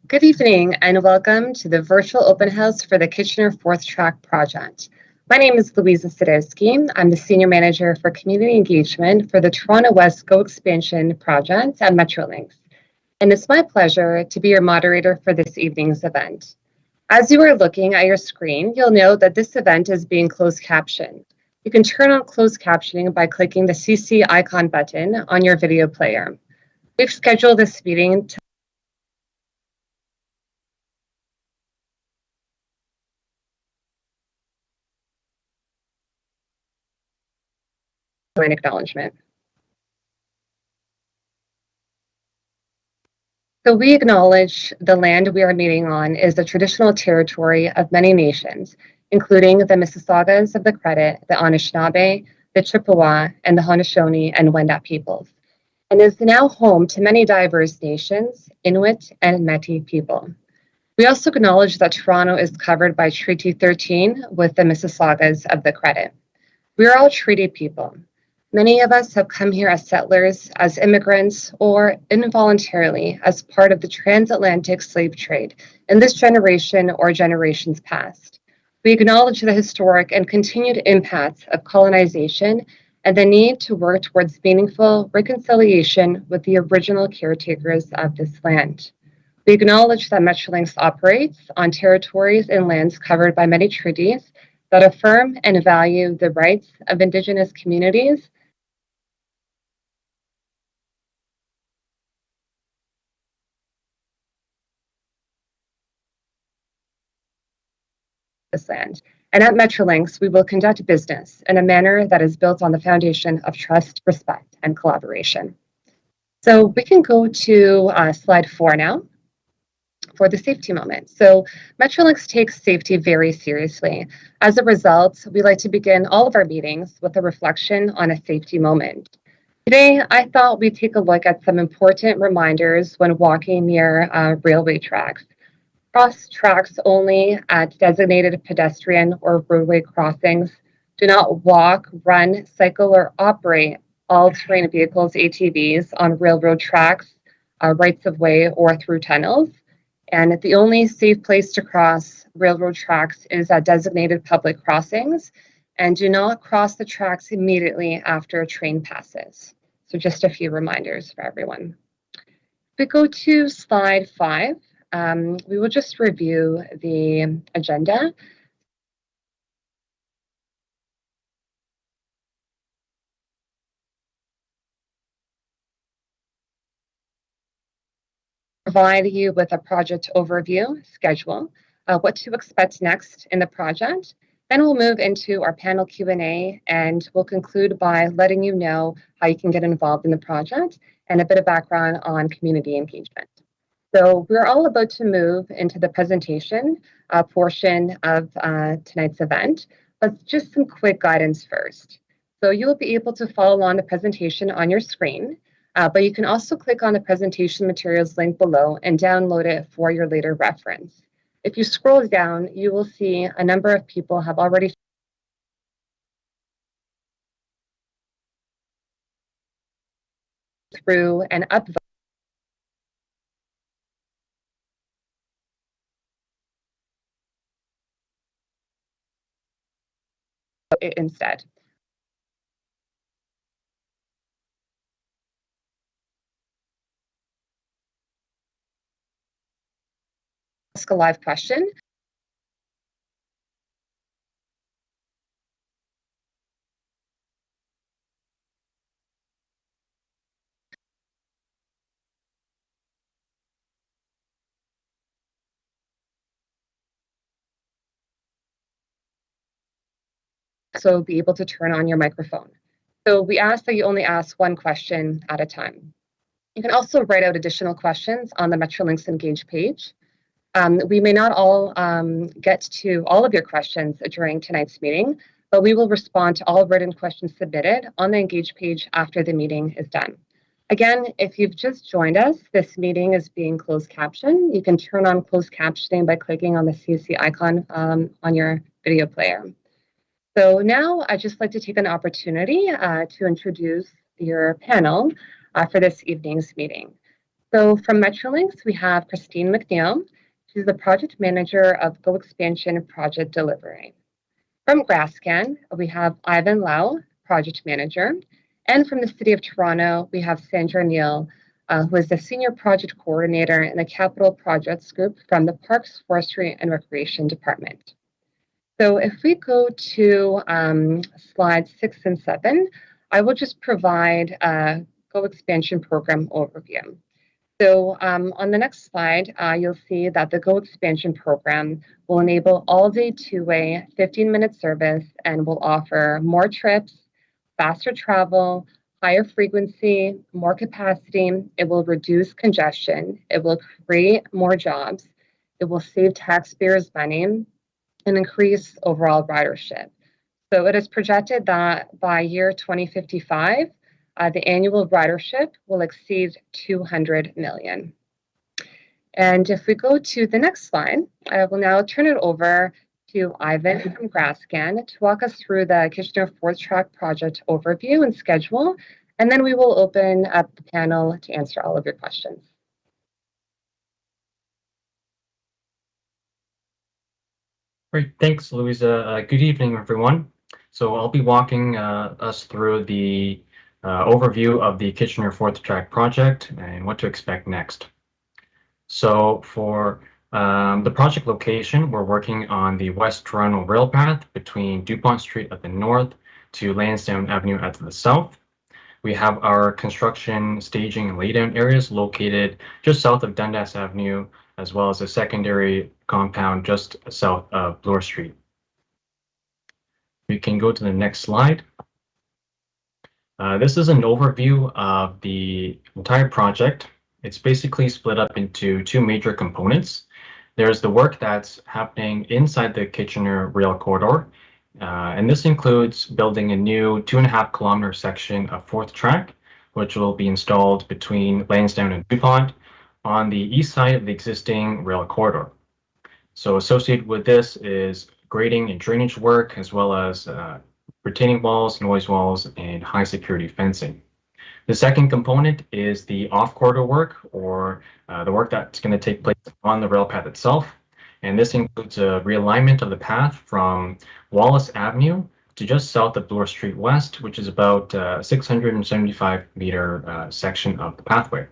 Good evening and welcome to the virtual open house for the Kitchener Fourth Track project. My name is Louisa Sadowski. I'm the Senior Manager for Community Engagement for the Toronto West GO Expansion project at Metrolinx. And it's my pleasure to be your moderator for this evening's event. As you are looking at your screen, you'll note that this event is being closed captioned. You can turn on closed captioning by clicking the CC icon button on your video player. We've scheduled this meeting to an acknowledgement. So we acknowledge the land we are meeting on is the traditional territory of many nations, including the Mississaugas of the Credit, the Anishinaabe, the Chippewa, and the Haudenosaunee and Wendat peoples, and is now home to many diverse nations, Inuit and Métis people. We also acknowledge that Toronto is covered by Treaty 13 with the Mississaugas of the Credit. We are all treaty people. Many of us have come here as settlers, as immigrants, or involuntarily as part of the transatlantic slave trade in this generation or generations past. We acknowledge the historic and continued impacts of colonization and the need to work towards meaningful reconciliation with the original caretakers of this land. We acknowledge that Metrolinx operates on territories and lands covered by many treaties that affirm and value the rights of Indigenous communities this land. And at Metrolinx, we will conduct business in a manner that is built on the foundation of trust, respect, and collaboration. So we can go to slide 4 now for the safety moment. So Metrolinx takes safety very seriously. As a result, we like to begin all of our meetings with a reflection on a safety moment. Today, I thought we'd take a look at some important reminders when walking near railway tracks. Cross tracks only at designated pedestrian or roadway crossings. Do not walk, run, cycle, or operate all-terrain vehicles, ATVs, on railroad tracks, rights of way, or through tunnels. And the only safe place to cross railroad tracks is at designated public crossings. And do not cross the tracks immediately after a train passes. So just a few reminders for everyone. If we go to slide 5, we will just review the agenda. Provide you with a project overview, schedule, what to expect next in the project. Then we'll move into our panel Q&A, and we'll conclude by letting you know how you can get involved in the project and a bit of background on community engagement. So we're all about to move into the presentation portion of tonight's event, but just some quick guidance first. So you'll be able to follow along the presentation on your screen, but you can also click on the presentation materials link below and download it for your later reference. If you scroll down, you will see a number of people have already through and upvote it instead. Ask a live question. So be able to turn on your microphone. So we ask that you only ask one question at a time. You can also write out additional questions on the Metrolinx Engage page. We may not all get to all of your questions during tonight's meeting, but we will respond to all written questions submitted on the Engage page after the meeting is done. Again, if you've just joined us, this meeting is being closed captioned. You can turn on closed captioning by clicking on the CC icon on your video player. So now I'd just like to take an opportunity to introduce your panel for this evening's meeting. So from Metrolinx, we have Christine McNeil. She's the project manager of Go Expansion project delivery. From Grascan, we have Ivan Lau, project manager. And from the City of Toronto, we have Sandra Neal, who is the senior project coordinator in the capital projects group from the Parks, Forestry, and Recreation Department. So if we go to slides 6 and 7, I will just provide a Go Expansion program overview. So on the next slide, you'll see that the Go Expansion program will enable all-day two-way 15-minute service and will offer more trips, faster travel, higher frequency, more capacity. It will reduce congestion. It will create more jobs. It will save taxpayers money and increase overall ridership. So it is projected that by year 2055, the annual ridership will exceed 200 million. And if we go to the next slide, I will now turn it over to Ivan from Grascan to walk us through the Kitchener Fourth Track project overview and schedule, and then we will open up the panel to answer all of your questions. Great, thanks, Louisa. Good evening, everyone. So I'll be walking us through the overview of the Kitchener Fourth Track project and what to expect next. So for the project location, we're working on the West Toronto rail path between Dupont Street at the north to Lansdowne Avenue at the south. We have our construction, staging, and laydown areas located just south of Dundas Avenue, as well as a secondary compound just south of Bloor Street. We can go to the next slide. This is an overview of the entire project. It's basically split up into two major components. There's the work that's happening inside the Kitchener rail corridor, and this includes building a new 2.5-kilometer section of Fourth Track, which will be installed between Lansdowne and Dupont on the east side of the existing rail corridor. So associated with this is grading and drainage work, as well as retaining walls, noise walls, and high security fencing. The second component is the off-corridor work, or the work that's going to take place on the rail path itself. And this includes a realignment of the path from Wallace Avenue to just south of Bloor Street West, which is about 675-meter section of the pathway.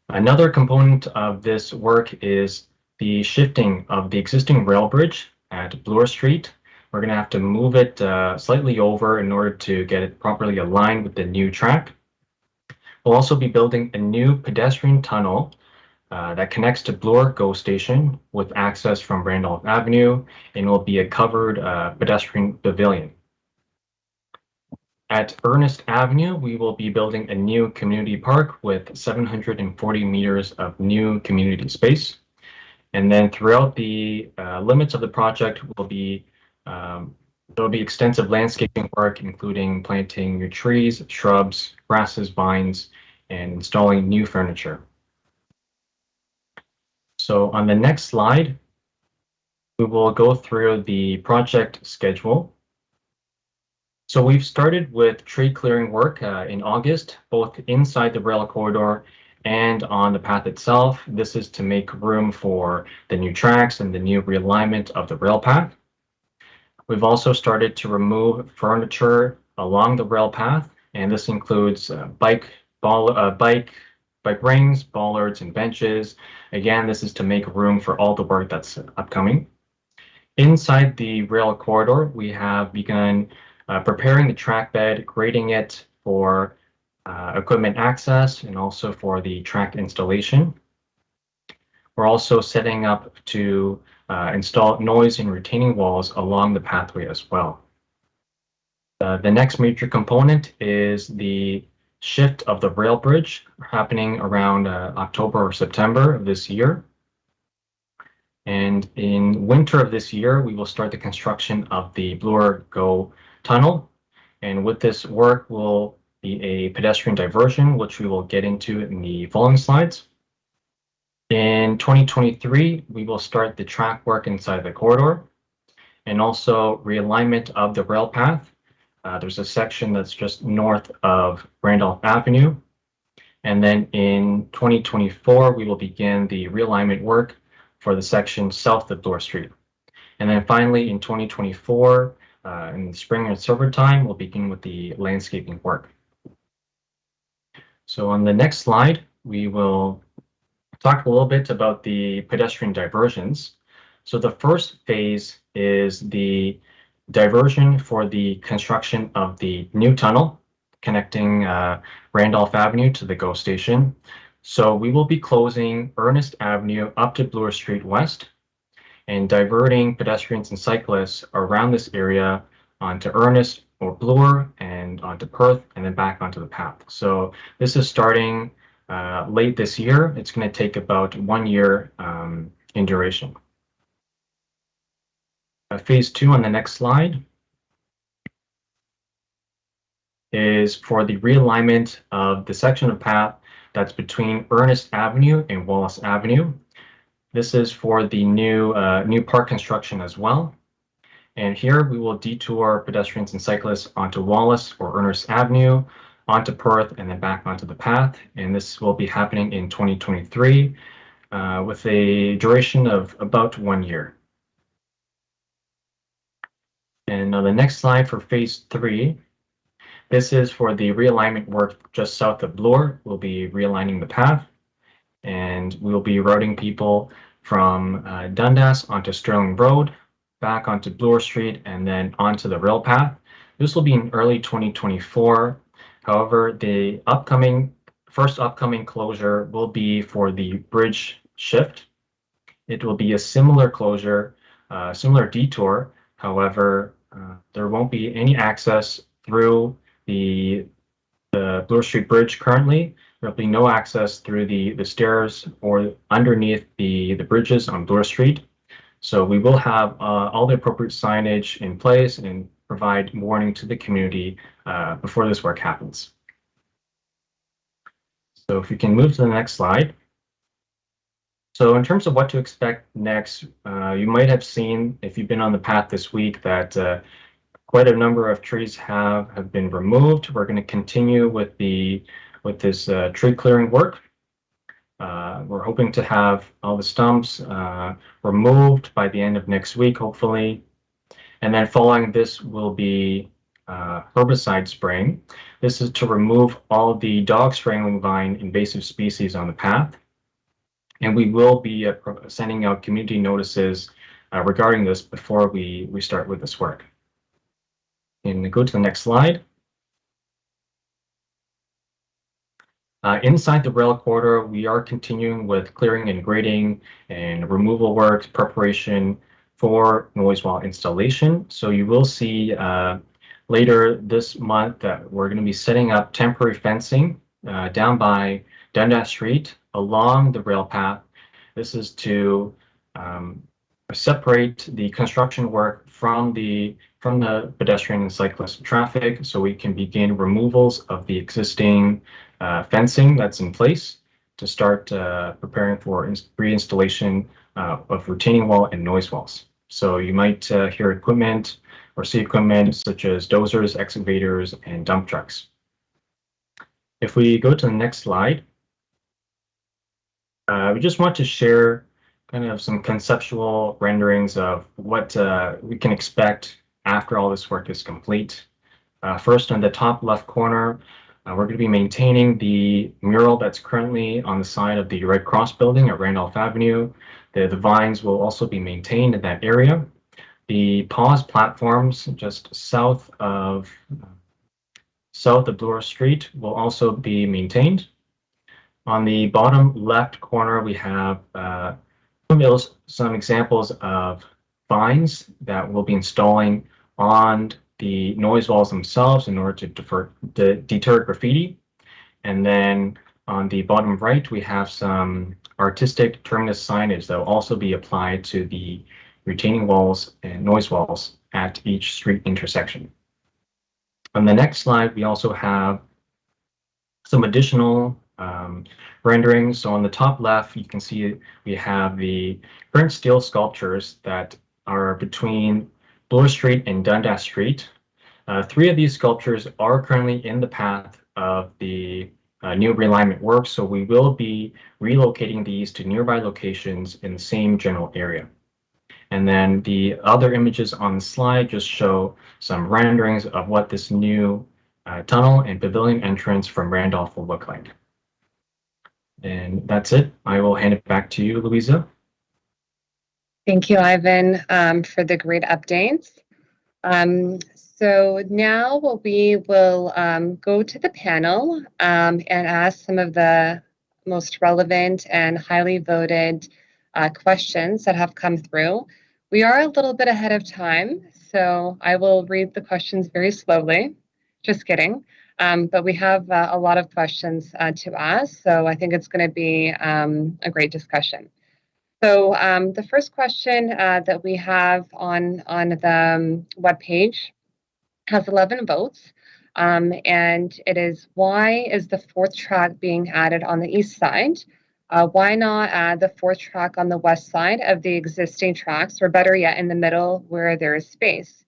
Another component of this work is the shifting of the existing rail bridge at Bloor Street. We're going to have to move it slightly over in order to get it properly aligned with the new track. We'll also be building a new pedestrian tunnel that connects to Bloor GO Station with access from Randolph Avenue, and will be a covered pedestrian pavilion. At Ernest Avenue, we will be building a new community park with 740 meters of new community space. And then throughout the limits of the project will be there'll be extensive landscaping work, including planting new trees, shrubs, grasses, vines, and installing new furniture. So on the next slide, we will go through the project schedule. So we've started with tree clearing work in August, both inside the rail corridor and on the path itself. This is to make room for the new tracks and the new realignment of the rail path. We've also started to remove furniture along the rail path, and this includes bike rings, bollards, and benches. Again, this is to make room for all the work that's upcoming. Inside the rail corridor, we have begun preparing the track bed, grading it for equipment access and also for the track installation. We're also setting up to install noise and retaining walls along the pathway as well. The next major component is the shift of the rail bridge, happening around October or September of this year. And in winter of this year, we will start the construction of the Bloor GO tunnel. And with this work will be a pedestrian diversion, which we will get into in the following slides. In 2023, we will start the track work inside the corridor and also realignment of the rail path. There's a section that's just north of Randolph Avenue. And then in 2024, we will begin the realignment work for the section south of Bloor Street. And then finally, in 2024, in the spring and summer time, we'll begin with the landscaping work. So on the next slide, we will talk a little bit about the pedestrian diversions. So the first phase is the diversion for the construction of the new tunnel connecting Randolph Avenue to the GO station. So we will be closing Ernest Avenue up to Bloor Street West and diverting pedestrians and cyclists around this area onto Ernest or Bloor and onto Perth and then back onto the path. So this is starting late this year. It's going to take about 1 year in duration. Phase 2 on the next slide is for the realignment of the section of path that's between Ernest Avenue and Wallace Avenue. This is for the new park construction as well. And here we will detour pedestrians and cyclists onto Wallace or Ernest Avenue, onto Perth, and then back onto the path. And this will be happening in 2023 with a duration of about 1 year. And on the next slide for phase 3, this is for the realignment work just south of Bloor. We'll be realigning the path, and we'll be routing people from Dundas onto Sterling Road, back onto Bloor Street, and then onto the rail path. This will be in early 2024. However, the first upcoming closure will be for the bridge shift. It will be a similar closure, similar detour. However, there won't be any access through the Bloor Street Bridge currently. There'll be no access through the stairs or underneath the bridges on Bloor Street. So we will have all the appropriate signage in place and provide warning to the community before this work happens. So if we can move to the next slide. So in terms of what to expect next, you might have seen, if you've been on the path this week, that quite a number of trees have been removed. We're going to continue with this tree clearing work. We're hoping to have all the stumps removed by the end of next week, hopefully. And then following this will be herbicide spraying. This is to remove all the dog strangling vine invasive species on the path. And we will be sending out community notices regarding this before we start with this work. And go to the next slide. Inside the rail corridor, we are continuing with clearing and grading and removal works, preparation for noise wall installation. So you will see later this month that we're going to be setting up temporary fencing down by Dundas Street along the rail path. This is to separate the construction work from the pedestrian and cyclist traffic, so we can begin removals of the existing fencing that's in place to start preparing for reinstallation of retaining wall and noise walls. So you might hear equipment or see equipment such as dozers, excavators, and dump trucks. If we go to the next slide, we just want to share kind of some conceptual renderings of what we can expect after all this work is complete. First, on the top left corner, we're going to be maintaining the mural that's currently on the side of the Red Cross building at Randolph Avenue. The vines will also be maintained in that area. The pause platforms just south of Bloor Street will also be maintained. On the bottom left corner, we have some examples of vines that we'll be installing on the noise walls themselves in order to deter graffiti. And then on the bottom right, we have some artistic terminus signage that will also be applied to the retaining walls and noise walls at each street intersection. On the next slide, we also have some additional renderings. So on the top left, you can see we have the current steel sculptures that are between Bloor Street and Dundas Street. 3 of these sculptures are currently in the path of the new realignment work, so we will be relocating these to nearby locations in the same general area. And then the other images on the slide just show some renderings of what this new tunnel and pavilion entrance from Randolph will look like. And that's it. I will hand it back to you, Louisa. Thank you, Ivan, for the great updates. So now we will go to the panel and ask some of the most relevant and highly voted questions that have come through. We are a little bit ahead of time, so I will read the questions very slowly. Just kidding. But we have a lot of questions to ask, so I think it's going to be a great discussion. So the first question that we have on the webpage has 11 votes, and it is, why is the fourth track being added on the east side? Why not add the fourth track on the west side of the existing tracks, or better yet, in the middle where there is space?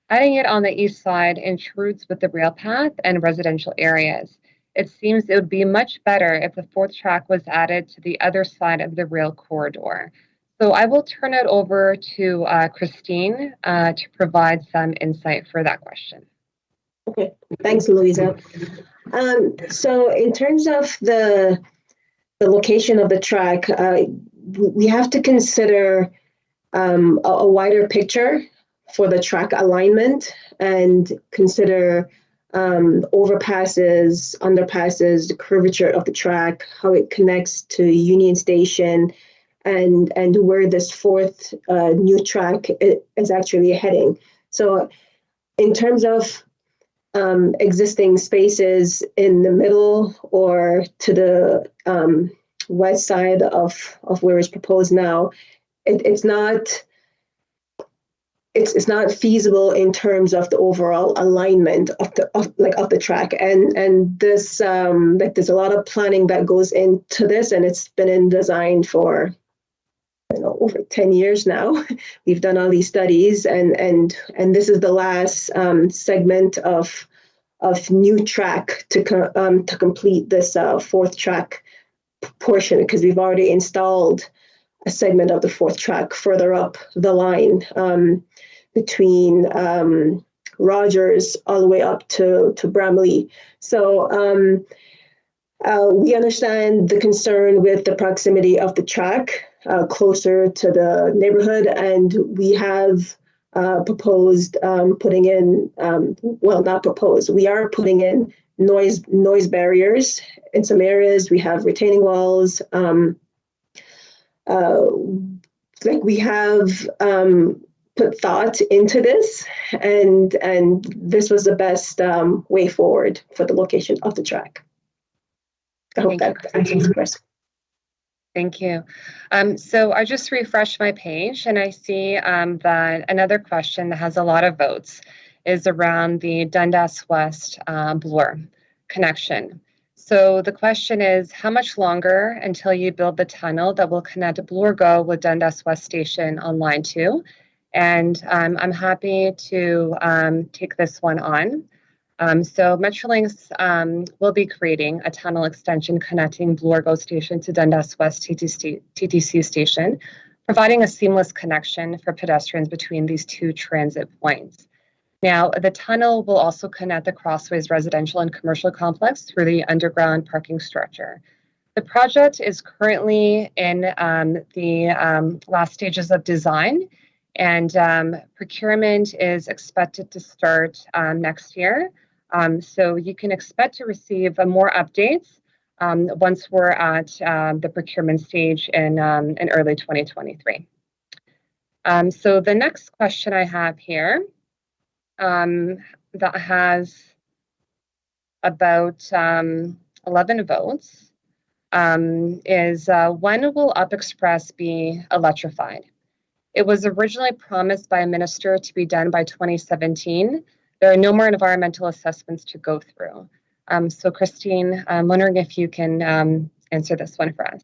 Adding it on the east side intrudes with the rail path and residential areas. It seems it would be much better if the fourth track was added to the other side of the rail corridor. So I will turn it over to Christine to provide some insight for that question. Okay, thanks, Louisa. So in terms of the location of the track, we have to consider a wider picture for the track alignment and consider overpasses, underpasses, the curvature of the track, how it connects to Union Station, and where this fourth new track is actually heading. So in terms of existing spaces in the middle or to the west side of where it's proposed now, it's not feasible in terms of the overall alignment of the track, and this there's a lot of planning that goes into this, and it's been in design for over 10 years now. We've done all these studies, and this is the last segment of new track to complete this fourth track portion, because we've already installed a segment of the fourth track further up the line between Rogers all the way up to Bramley. So we understand the concern with the proximity of the track closer to the neighborhood, and we have proposed putting in, well, not proposed, we are putting in noise barriers in some areas. We have retaining walls. We have put thought into this, and this was the best way forward for the location of the track. I hope that answers the question. Thank you. So I just refreshed my page, and I see that another question that has a lot of votes is around the Dundas West Bloor connection. So the question is, how much longer until you build the tunnel that will connect Bloor with Dundas West Station on Line 2? And I'm happy to take this one on. So Metrolinx will be creating a tunnel extension connecting Bloor Station to Dundas West TTC Station, providing a seamless connection for pedestrians between these two transit points. Now, the tunnel will also connect the Crossways residential and commercial complex through the underground parking structure. The project is currently in the last stages of design, and procurement is expected to start next year. So you can expect to receive more updates once we're at the procurement stage in early 2023. So the next question I have here that has about 11 votes is, when will Up Express be electrified? It was originally promised by a minister to be done by 2017. There are no more environmental assessments to go through. So Christine, I'm wondering if you can answer this one for us.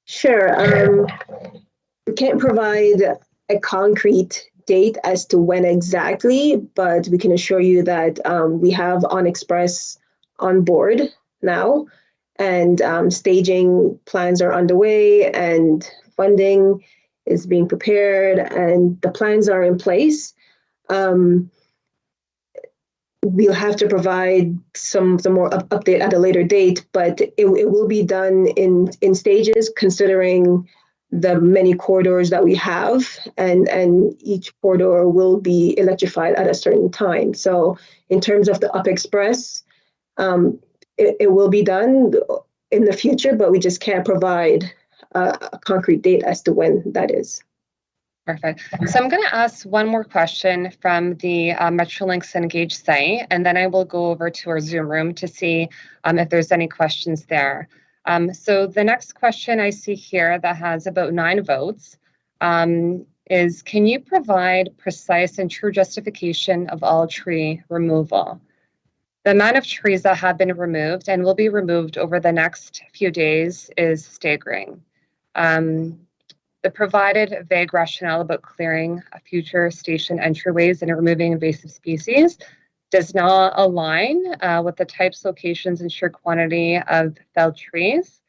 Sure. We can't provide a concrete date as to when exactly, but we can assure you that we have On Express on board now, and staging plans are underway, and funding is being prepared, and the plans are in place. We'll have to provide some more update at a later date, but it will be done in stages, considering the many corridors that we have, and each corridor will be electrified at a certain time. So in terms of the Up Express, it will be done in the future, but we just can't provide a concrete date as to when that is. Perfect. So I'm going to ask one more question from the Metrolinx Engage site, and then I will go over to our Zoom room to see if there's any questions there. So the next question I see here that has about 9 votes is, can you provide precise and true justification of all tree removal? The amount of trees that have been removed and will be removed over the next few days is staggering. The provided vague rationale about clearing future station entryways and removing invasive species does not align with the types, locations, and sheer quantity of felled trees.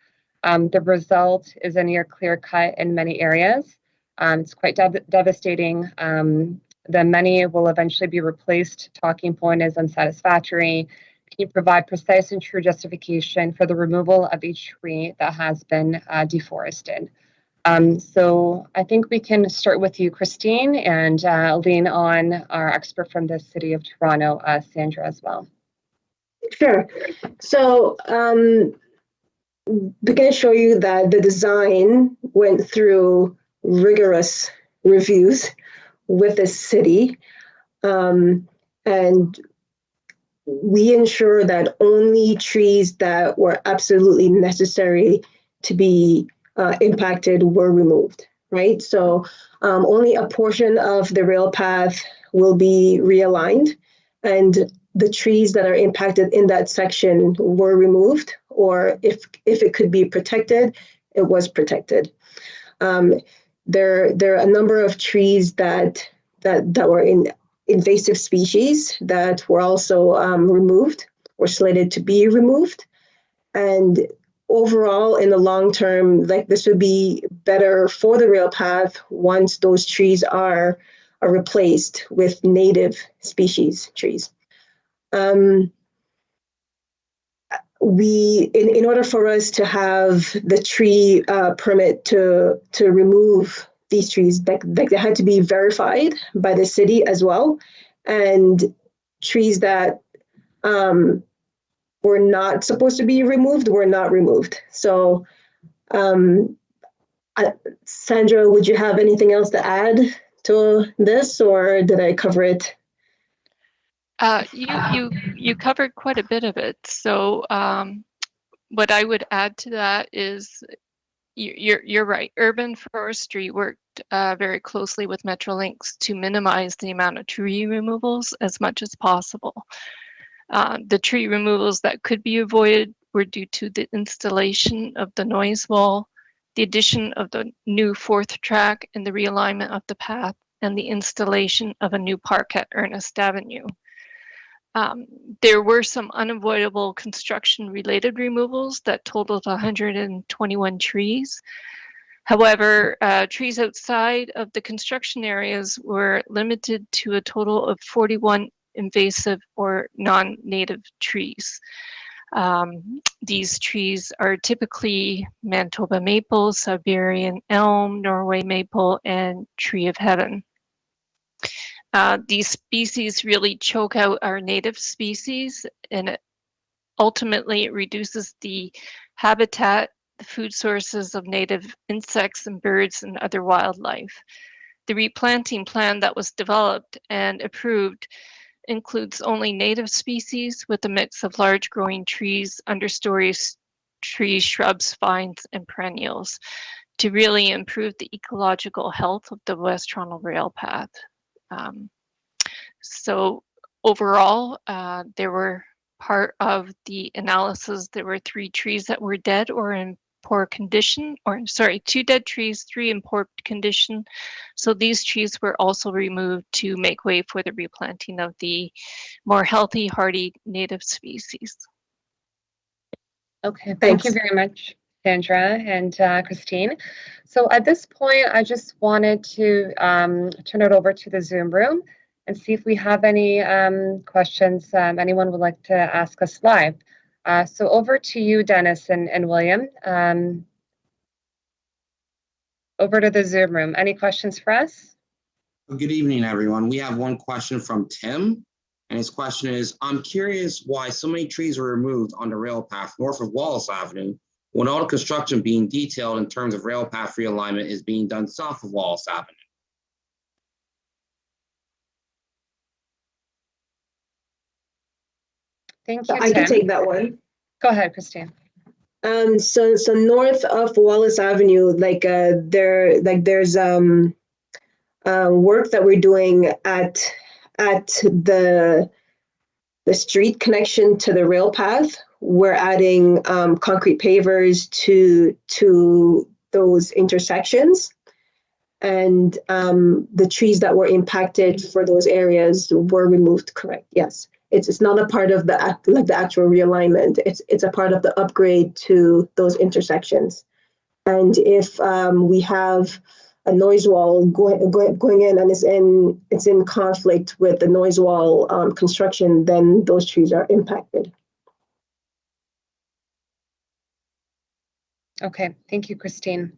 The result is a near clear cut in many areas. It's quite devastating. The many will eventually be replaced. Talking point is unsatisfactory. Can you provide precise and true justification for the removal of each tree that has been deforested? So I think we can start with you, Christine, and lean on our expert from the City of Toronto, Sandra, as well. Sure. So we can show you that the design went through rigorous reviews with the city, and we ensure that only trees that were absolutely necessary to be impacted were removed, right? So only a portion of the rail path will be realigned, and the trees that are impacted in that section were removed, or if it could be protected, it was protected. There are a number of trees that were in invasive species that were also removed or slated to be removed. And overall, in the long term, like, this would be better for the rail path once those trees are replaced with native species trees. In order for us to have the tree permit to remove these trees, they had to be verified by the city as well, and trees that were not supposed to be removed were not removed. So, Sandra, would you have anything else to add to this, or did I cover it? You covered quite a bit of it. So what I would add to that is you're right. Urban Forestry worked very closely with Metrolinx to minimize the amount of tree removals as much as possible. The tree removals that could be avoided were due to the installation of the noise wall, the addition of the new 4th track, and the realignment of the path, and the installation of a new park at Ernest Avenue. There were some unavoidable construction-related removals that totaled 121 trees. However, trees outside of the construction areas were limited to a total of 41 invasive or non-native trees. These trees are typically Manitoba maple, Siberian elm, Norway maple, and tree of heaven. These species really choke out our native species, and ultimately it reduces the habitat, the food sources of native insects and birds and other wildlife. The replanting plan that was developed and approved includes only native species with a mix of large growing trees, understory trees, shrubs, vines, and perennials to really improve the ecological health of the West Toronto Rail Path. So overall, there were part of the analysis, there were 3 trees that were dead or in poor condition, or sorry, 2 dead trees, 3 in poor condition. So these trees were also removed to make way for the replanting of the more healthy, hardy native species. Okay, thank you Thanks. very much, Sandra and Christine. So at this point, I just wanted to turn it over to the Zoom room and see if we have any questions anyone would like to ask us live. So over to you, Dennis and William. Over to the Zoom room. Any questions for us? Good evening, everyone. We have one question from Tim, and his question is, I'm curious why so many trees were removed on the rail path north of Wallace Avenue when all the construction being detailed in terms of rail path realignment is being done south of Wallace Avenue. Thank you, I can Tim. take that one. Go ahead, Christine. So north of Wallace Avenue, there's work that we're doing at the street connection to the rail path. We're adding concrete pavers to those intersections, and the trees that were impacted for those areas were removed. Correct? Yes. It's not a part of the actual realignment. It's a part of the upgrade to those intersections. And if we have a noise wall going in and it's in conflict with the noise wall construction, then those trees are impacted. Okay, thank you, Christine.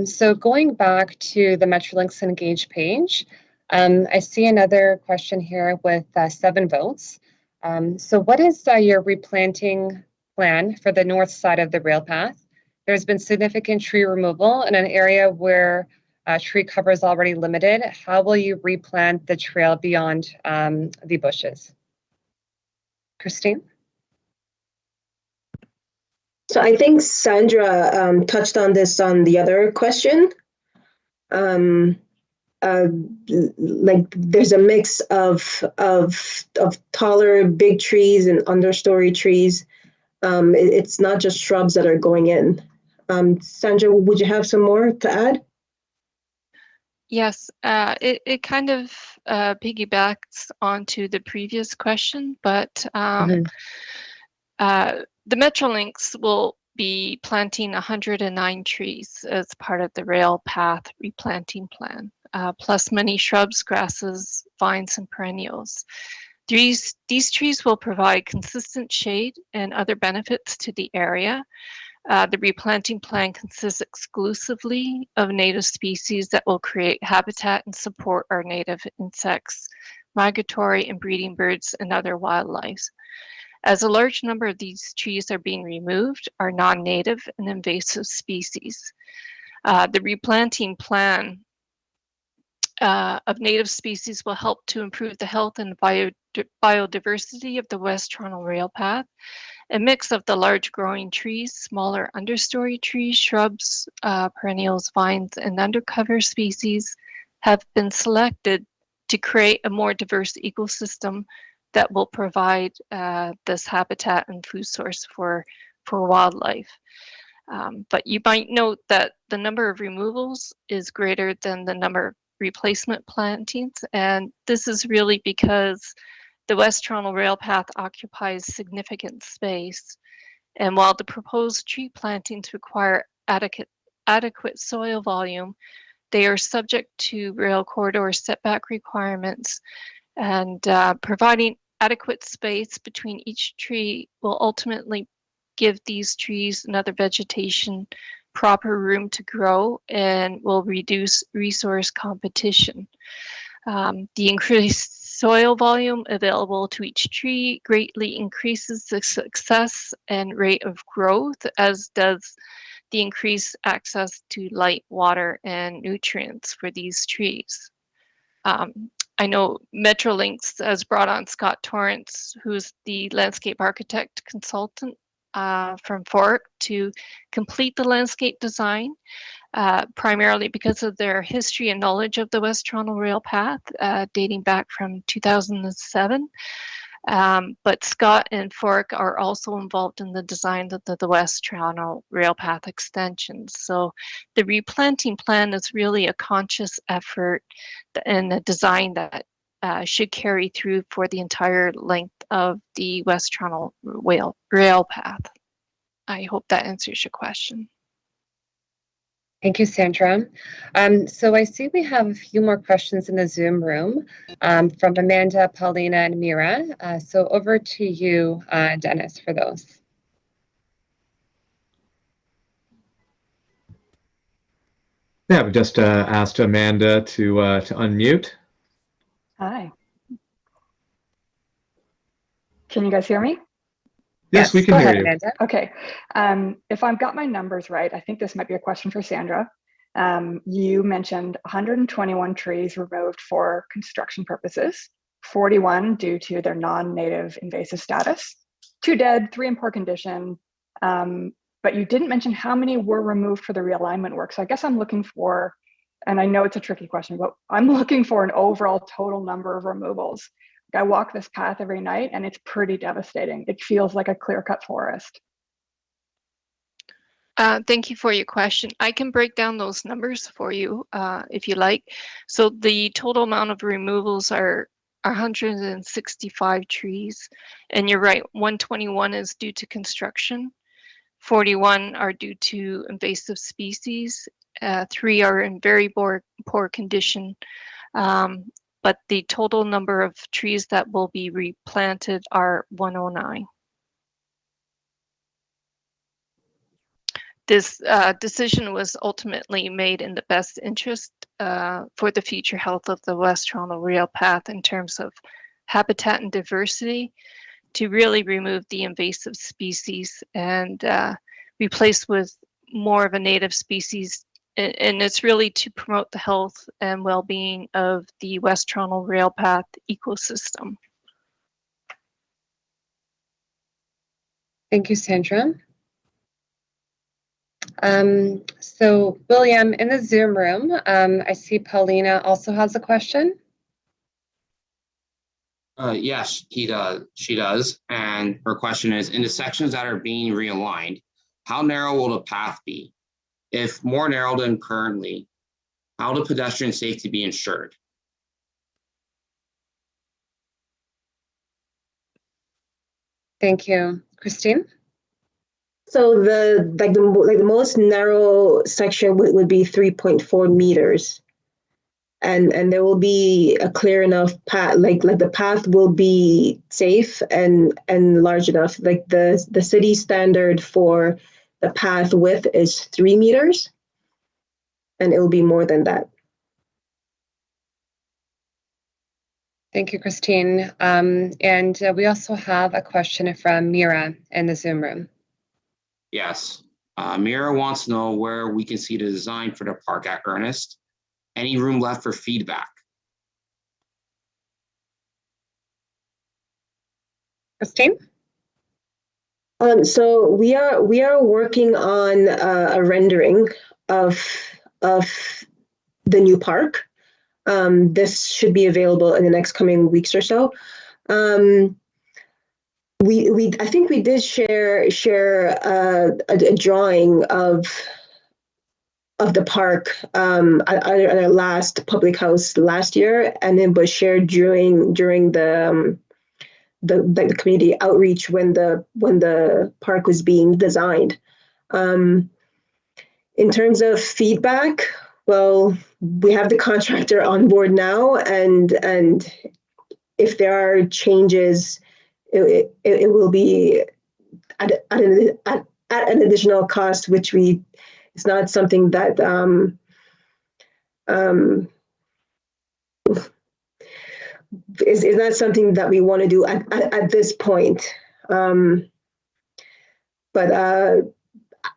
So going back to the Metrolinx Engage page, I see another question here with 7 votes. So what is your replanting plan for the north side of the rail path? There's been significant tree removal in an area where tree cover is already limited. How will you replant the trail beyond the bushes? Christine? So I think Sandra touched on this on the other question. Like there's a mix of taller big trees and understory trees. It's not just shrubs that are going in. Sandra, would you have some more to add? Yes, it kind of piggybacks onto the previous question, but the Metrolinx will be planting 109 trees as part of the rail path replanting plan, plus many shrubs, grasses, vines, and perennials. These trees will provide consistent shade and other benefits to the area. The replanting plan consists exclusively of native species that will create habitat and support our native insects, migratory and breeding birds, and other wildlife. As a large number of these trees are being removed, are non-native and invasive species. The replanting plan of native species will help to improve the health and biodiversity of the West Toronto Rail Path. A mix of the large growing trees, smaller understory trees, shrubs, perennials, vines, and undercover species have been selected to create a more diverse ecosystem that will provide this habitat and food source for wildlife. But you might note that the number of removals is greater than the number of replacement plantings, and this is really because the West Toronto Rail Path occupies significant space, and while the proposed tree plantings require adequate soil volume, they are subject to rail corridor setback requirements, and providing adequate space between each tree will ultimately give these trees and other vegetation proper room to grow and will reduce resource competition. The increased soil volume available to each tree greatly increases the success and rate of growth, as does the increased access to light, water, and nutrients for these trees. I know Metrolinx has brought on Scott Torrance, who's the landscape architect consultant from Fork, to complete the landscape design, primarily because of their history and knowledge of the West Toronto Rail Path, dating back from 2007. But Scott and Fork are also involved in the design of the West Toronto Rail Path extensions. So the replanting plan is really a conscious effort and a design that should carry through for the entire length of the West Toronto Rail Path. I hope that answers your question. Thank you, Sandra. So I see we have a few more questions in the Zoom room from Amanda, Paulina, and Mira. So over to you, Dennis, for those. Yeah, we just asked Amanda to unmute. Hi. Can you guys hear me? Yes, we can hear you. Amanda. Okay. If I've got my numbers right, I think this might be a question for Sandra. You mentioned 121 trees removed for construction purposes, 41 due to their non-native invasive status, 2 dead, 3 in poor condition, but you didn't mention how many were removed for the realignment work. So I guess I'm looking for, and I know it's a tricky question, but I'm looking for an overall total number of removals. I walk this path every night and it's pretty devastating. It feels like a clear-cut forest. Thank you for your question. I can break down those numbers for you if you like. So the total amount of removals are 165 trees. And you're right, 121 is due to construction. 41 are due to invasive species. 3 are in very poor condition. But the total number of trees that will be replanted are 109. This decision was ultimately made in the best interest for the future health of the West Toronto Rail Path in terms of habitat and diversity, to really remove the invasive species and replace with more of a native species. And it's really to promote the health and well-being of the West Toronto Rail Path ecosystem. Thank you, Sandra. So William, in the Zoom room, I see Paulina also has a question. Yes, she does. And her question is, in the sections that are being realigned, how narrow will the path be? If more narrow than currently, how will pedestrian safety be ensured? Thank you. Christine? So the most narrow section would be 3.4 meters. And there will be a clear enough path, like the path will be safe and large enough. Like the city standard for the path width is 3 meters, and it will be more than that. Thank you, Christine. And we also have a question from Mira in the Zoom room. Yes. Mira wants to know where we can see the design for the park at Ernest. Any room left for feedback? Christine? So we are working on a rendering of the new park. This should be available in the next coming weeks or so. I think we did share a drawing of the park at our last public house last year, and it was shared during the community outreach when the park was being designed. In terms of feedback, well, we have the contractor on board now, and if there are changes, it will be at an additional cost, which it's not something that is not something that we want to do at this point. But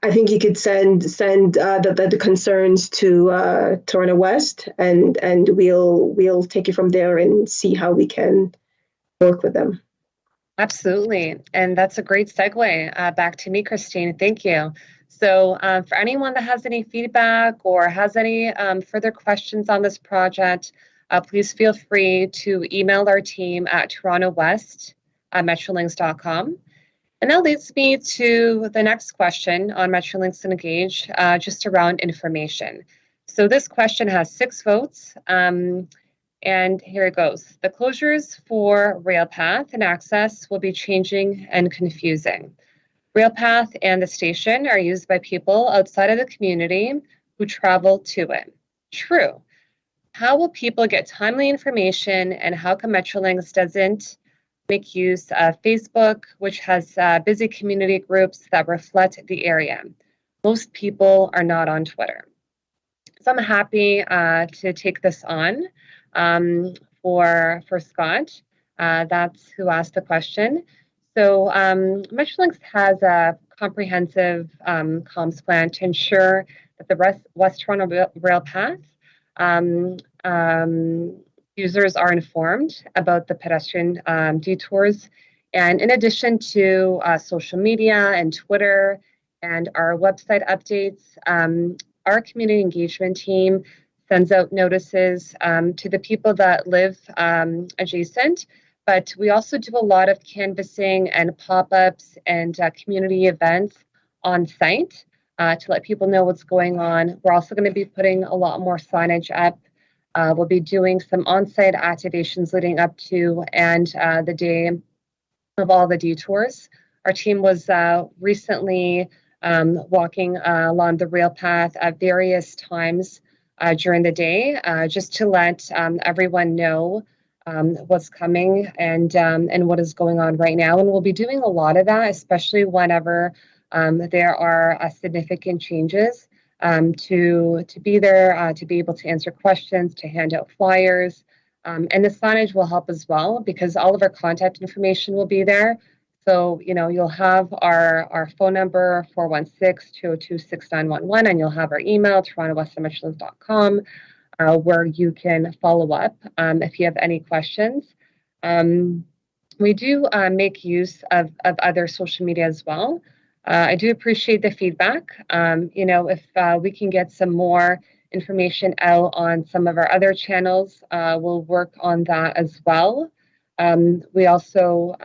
I think you could send the concerns to Toronto West, and we'll take it from there and see how we can work with them. Absolutely. And that's a great segue back to me, Christine. Thank you. So for anyone that has any feedback or has any further questions on this project, please feel free to email our team at torontowest@metrolinx.com. And that leads me to the next question on Metrolinx Engage, just around information. So this question has 6 votes. And here it goes. The closures for rail path and access will be changing and confusing. RailPath and the station are used by people outside of the community who travel to it. True. How will people get timely information, and how come Metrolinx doesn't make use of Facebook, which has busy community groups that reflect the area? Most people are not on Twitter. So I'm happy to take this on for Scott. That's who asked the question. So Metrolinx has a comprehensive comms plan to ensure that the West Toronto Rail Path users are informed about the pedestrian detours. And in addition to social media and Twitter and our website updates, our community engagement team sends out notices to the people that live adjacent. But we also do a lot of canvassing and pop-ups and community events on site to let people know what's going on. We're also going to be putting a lot more signage up. We'll be doing some on-site activations leading up to and the day of all the detours. Our team was recently walking along the rail path at various times during the day, just to let everyone know what's coming and what is going on right now. And we'll be doing a lot of that, especially whenever there are significant changes, to be there, to be able to answer questions, to hand out flyers. And the signage will help as well, because all of our contact information will be there. So, you'll have our phone number, 416-202-6911, and you'll have our email, torontowest@metrolinx.com, where you can follow up if you have any questions. We do make use of other social media as well. I do appreciate the feedback. If we can get some more information out on some of our other channels, we'll work on that as well. We also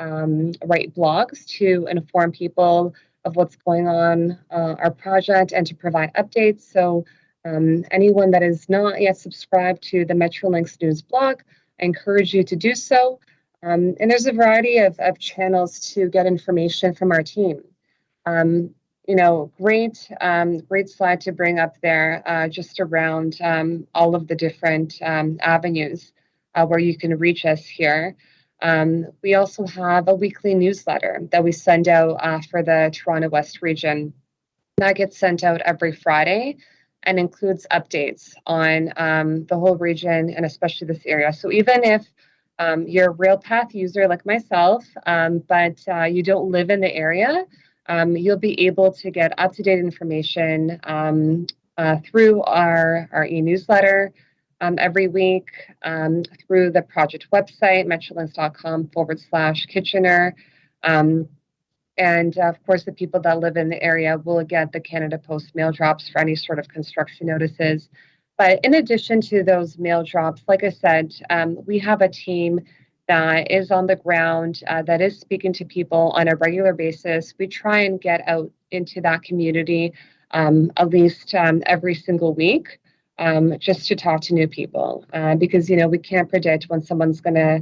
write blogs to inform people of what's going on our project and to provide updates. So anyone that is not yet subscribed to the Metrolinx news blog, I encourage you to do so. And there's a variety of channels to get information from our team. Great slide to bring up there, just around all of the different avenues where you can reach us here. We also have a weekly newsletter that we send out for the Toronto West region. That gets sent out every Friday and includes updates on the whole region and especially this area. So even if you're a RailPath user like myself, but you don't live in the area, you'll be able to get up-to-date information through our e-newsletter every week, through the project website, metrolinx.com/Kitchener. And of course, the people that live in the area will get the Canada Post mail drops for any sort of construction notices. But in addition to those mail drops, like I said, we have a team that is on the ground, that is speaking to people on a regular basis. We try and get out into that community at least every single week, just to talk to new people, because we can't predict when someone's going to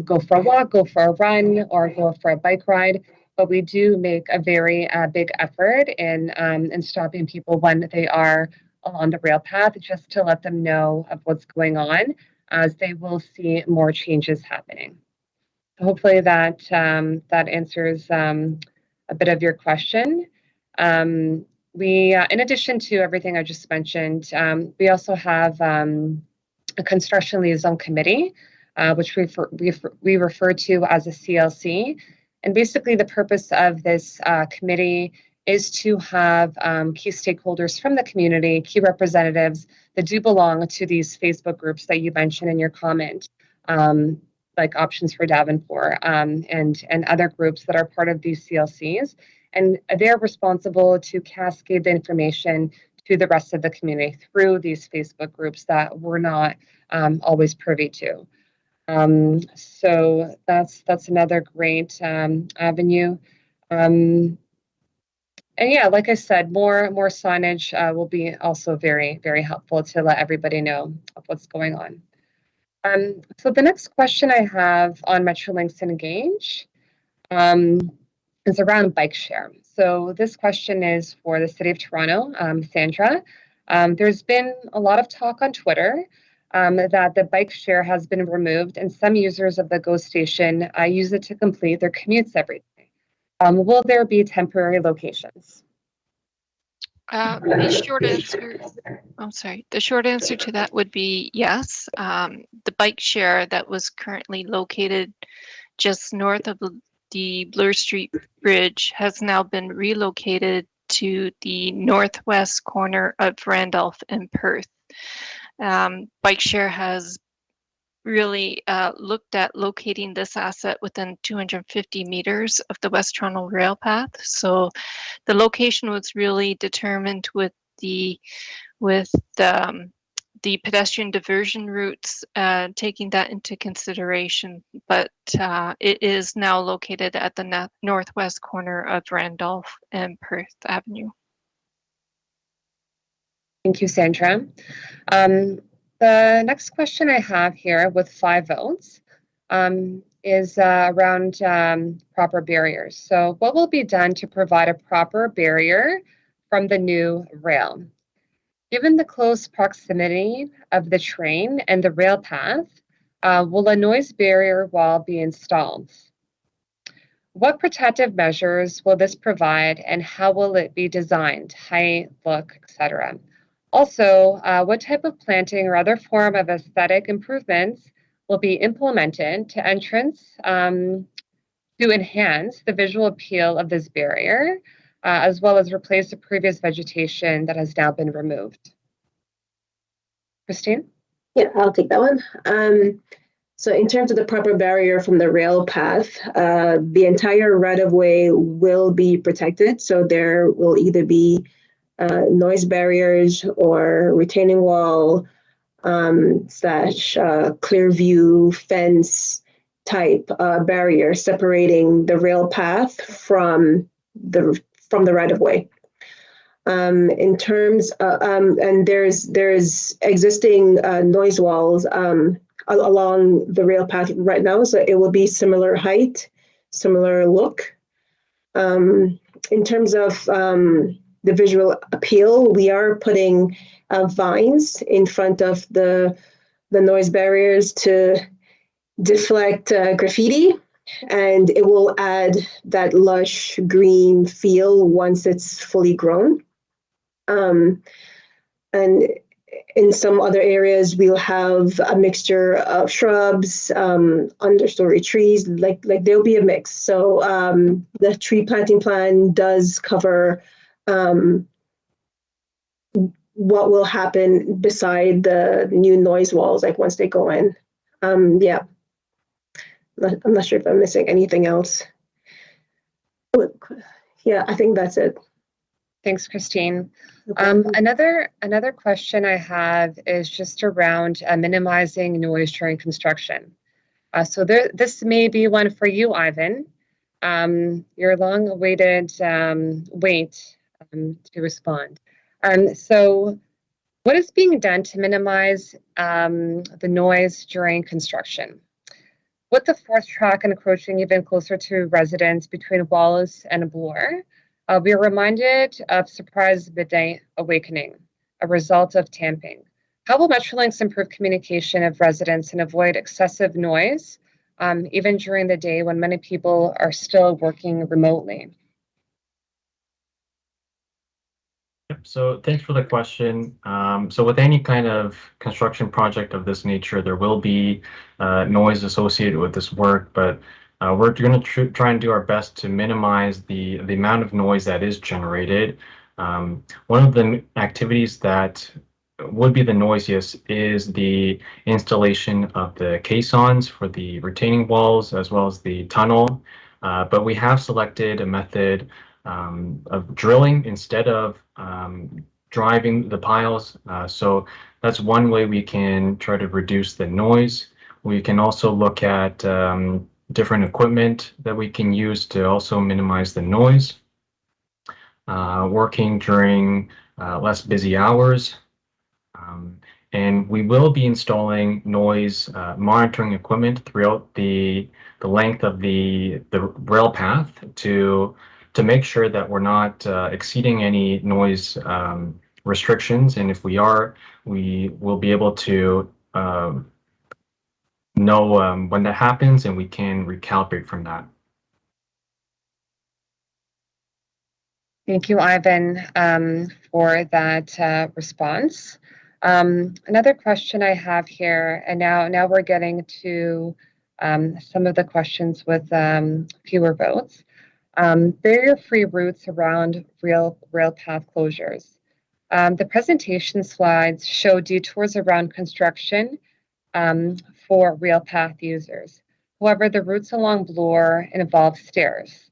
go for a walk, go for a run, or go for a bike ride. But we do make a very big effort in stopping people when they are along the rail path, just to let them know of what's going on, as they will see more changes happening. Hopefully that answers a bit of your question. We, in addition to everything I just mentioned, we also have a construction liaison committee, which we refer to as a CLC. And basically the purpose of this committee is to have key stakeholders from the community, key representatives that do belong to these Facebook groups that you mentioned in your comment, like Options for Davenport, and other groups that are part of these CLCs. And they're responsible to cascade the information to the rest of the community through these Facebook groups that we're not always privy to. So that's another great avenue. And yeah, like I said, more signage will be also very, very helpful to let everybody know of what's going on. So the next question I have on Metrolinx Engage is around bike share. So this question is for the City of Toronto, Sandra. There's been a lot of talk on Twitter that the bike share has been removed, and some users of the GO station use it to complete their commutes every day. Will there be temporary locations? The short answer, the short answer to that would be yes. The bike share that was currently located just north of the Bloor Street Bridge has now been relocated to the northwest corner of Randolph and Perth. Bike share has really looked at locating this asset within 250 meters of the West Toronto rail path. So the location was really determined with the pedestrian diversion routes, taking that into consideration. But it is now located at the northwest corner of Randolph and Perth Avenue. Thank you, Sandra. The next question I have here with 5 votes is around proper barriers. So what will be done to provide a proper barrier from the new rail? Given the close proximity of the train and the rail path, will a noise barrier wall be installed? What protective measures will this provide, and how will it be designed? Height, look, etc. Also, what type of planting or other form of aesthetic improvements will be implemented to entrance to enhance the visual appeal of this barrier, as well as replace the previous vegetation that has now been removed? Christine? Yeah, I'll take that one. So in terms of the proper barrier from the rail path, the entire right-of-way will be protected. So there will either be noise barriers or retaining wall slash clear view fence type barrier separating the rail path from the right-of-way. In terms and there's existing noise walls along the rail path right now, so it will be similar height, similar look. In terms of the visual appeal, we are putting vines in front of the noise barriers to deflect graffiti, and it will add that lush green feel once it's fully grown. And in some other areas, we'll have a mixture of shrubs, understory trees, like there'll be a mix. So the tree planting plan does cover what will happen beside the new noise walls, like once they go in. Yeah, I'm not sure if I'm missing anything else. Yeah, I think that's it. Thanks, Christine. Okay. Another question I have is just around minimizing noise during construction. So this may be one for you, Ivan. Your long-awaited wait to respond. So what is being done to minimize the noise during construction? With the 4th track encroaching even closer to residents between Wallace and Bloor, we are reminded of surprise midnight awakening, a result of tamping. How will Metrolinx improve communication of residents and avoid excessive noise, even during the day when many people are still working remotely? So thanks for the question. So with any kind of construction project of this nature, there will be noise associated with this work, but we're going to try and do our best to minimize the amount of noise that is generated. One of the activities that would be the noisiest is the installation of the caissons for the retaining walls as well as the tunnel. But we have selected a method of drilling instead of driving the piles. So that's one way we can try to reduce the noise. We can also look at different equipment that we can use to also minimize the noise. Working during less busy hours. And we will be installing noise monitoring equipment throughout the length of the rail path to make sure that we're not exceeding any noise restrictions. And if we are, we will be able to know when that happens, and we can recalibrate from that. Thank you, Ivan, for that response. Another question I have here, and now we're getting to some of the questions with fewer votes. Barrier-free routes around rail path closures. The presentation slides show detours around construction for rail path users. However, the routes along Bloor involve stairs,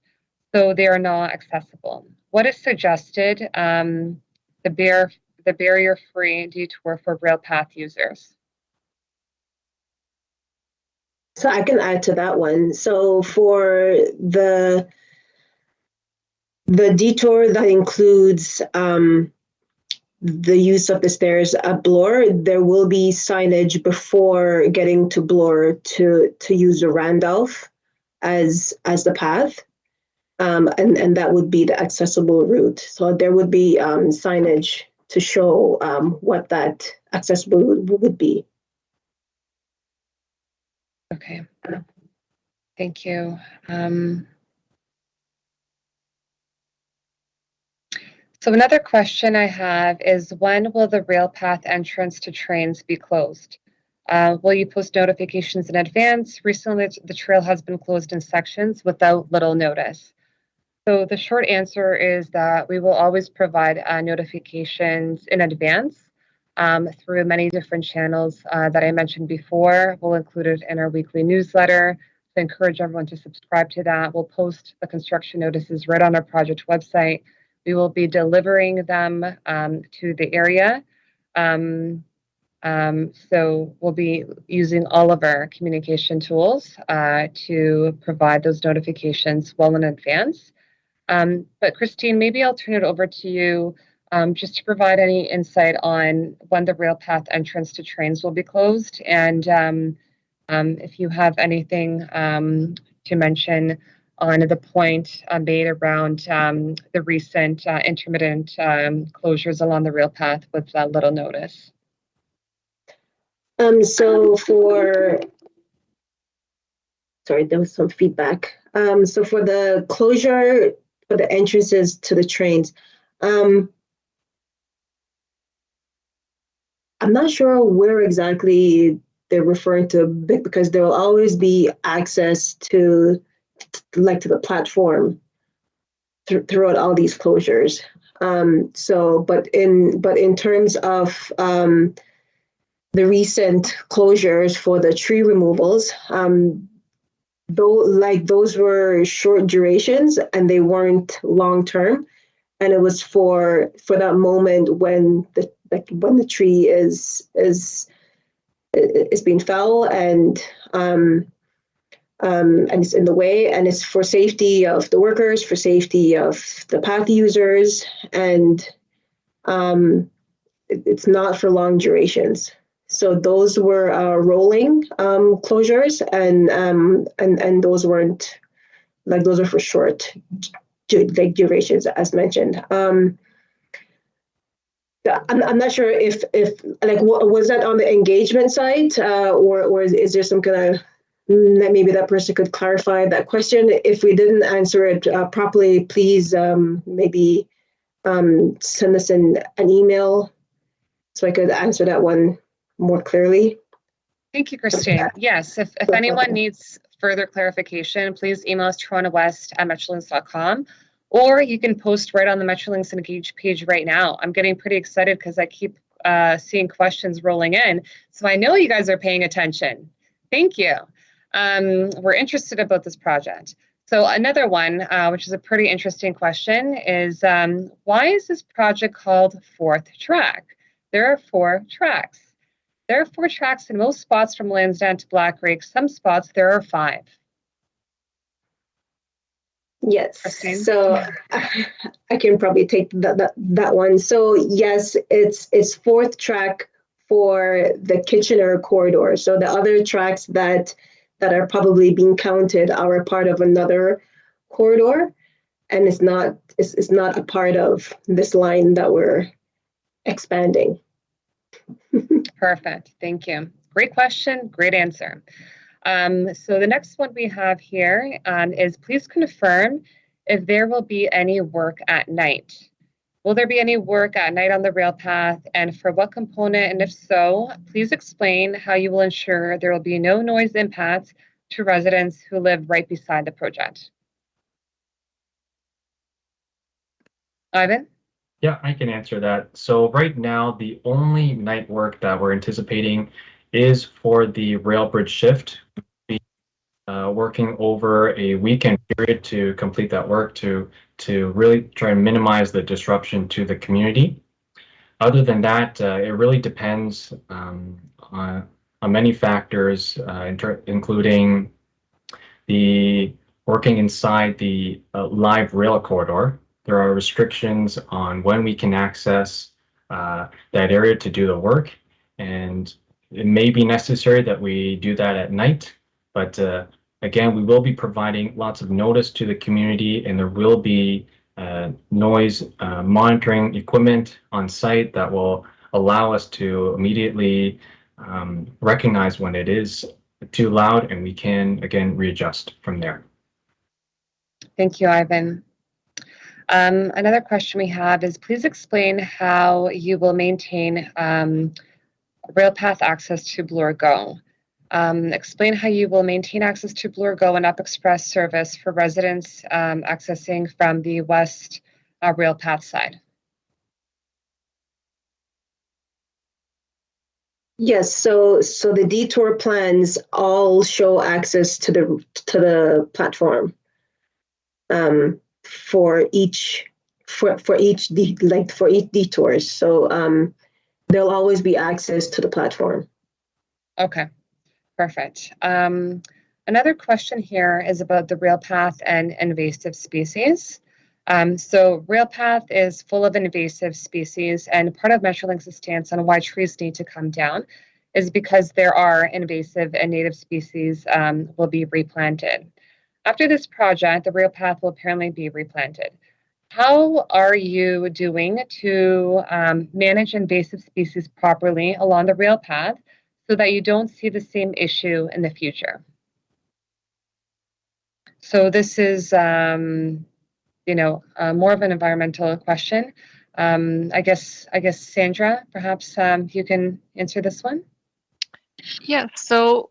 so they are not accessible. What is suggested, the barrier-free detour for rail path users? So I can add to that one. So for the detour that includes the use of the stairs at Bloor, there will be signage before getting to Bloor to use the Randolph as the path. And that would be the accessible route. So there would be signage to show what that accessible route would be. Okay, thank you. So another question I have is, when will the rail path entrance to trains be closed? Will you post notifications in advance? Recently, the trail has been closed in sections without little notice. So the short answer is that we will always provide notifications in advance through many different channels that I mentioned before. We'll include it in our weekly newsletter. So I encourage everyone to subscribe to that. We'll post the construction notices right on our project website. We will be delivering them to the area. So we'll be using all of our communication tools to provide those notifications well in advance. But Christine, maybe I'll turn it over to you just to provide any insight on when the rail path entrance to trains will be closed, and if you have anything to mention on the point made around the recent intermittent closures along the rail path with little notice. So sorry, there was some feedback. So for the closure, for the entrances to the trains, I'm not sure where exactly they're referring to, because there will always be access to the platform throughout all these closures. But in terms of the recent closures for the tree removals, those were short durations and they weren't long term, and it was for that moment when the tree is being fell and it's in the way, and it's for safety of the workers, for safety of the path users, and it's not for long durations. So those were rolling closures, and those weren't, those are for short durations, as mentioned. I'm not sure if was that on the engagement side, or is there some kind of, maybe that person could clarify that question. If we didn't answer it properly, please maybe send us an email so I could answer that one more clearly. Thank you, Christine. Yes, if anyone needs further clarification, please email us torontowest@metrolinx.com, or you can post right on the Metrolinx Engage page right now. I'm getting pretty excited because I keep seeing questions rolling in, so I know you guys are paying attention. Thank you. We're interested about this project. So another one, which is a pretty interesting question, is why is this project called Fourth Track? There are 4 tracks. There are 4 tracks in most spots from Lansdowne to Black Lake. Some spots there are 5. Yes, Christine? so I can probably take that one. So yes, it's 4th track for the Kitchener corridor. So the other tracks that are probably being counted are a part of another corridor, and it's not a part of this line that we're expanding. Perfect. Thank you. Great question. Great answer. So the next one we have here is please confirm if there will be any work at night. Will there be any work at night on the rail path, and for what component? And if so, please explain how you will ensure there will be no noise impact to residents who live right beside the project. Ivan? Yeah, I can answer that. So right now, the only night work that we're anticipating is for the rail bridge shift. Working over a weekend period to complete that work to really try and minimize the disruption to the community. Other than that, it really depends on many factors, including the working inside the live rail corridor. There are restrictions on when we can access that area to do the work, and it may be necessary that we do that at night, but again, we will be providing lots of notice to the community, and there will be noise monitoring equipment on site that will allow us to immediately recognize when it is too loud, and we can, again, readjust from there. Thank you, Ivan. Another question we have is, please explain how you will maintain rail path access to Bloor Go. Explain how you will maintain access to Bloor Go and Up Express service for residents accessing from the west rail path side. Yes, so the detour plans all show access to the platform for each detour. So there'll always be access to the platform. Okay. Perfect. Another question here is about the rail path and invasive species. So rail path is full of invasive species, and part of Metrolinx's stance on why trees need to come down is because there are invasive and native species will be replanted. After this project, the rail path will apparently be replanted. How are you doing to manage invasive species properly along the rail path so that you don't see the same issue in the future? So this is, more of an environmental question. I guess Sandra, perhaps you can answer this one. Yeah. So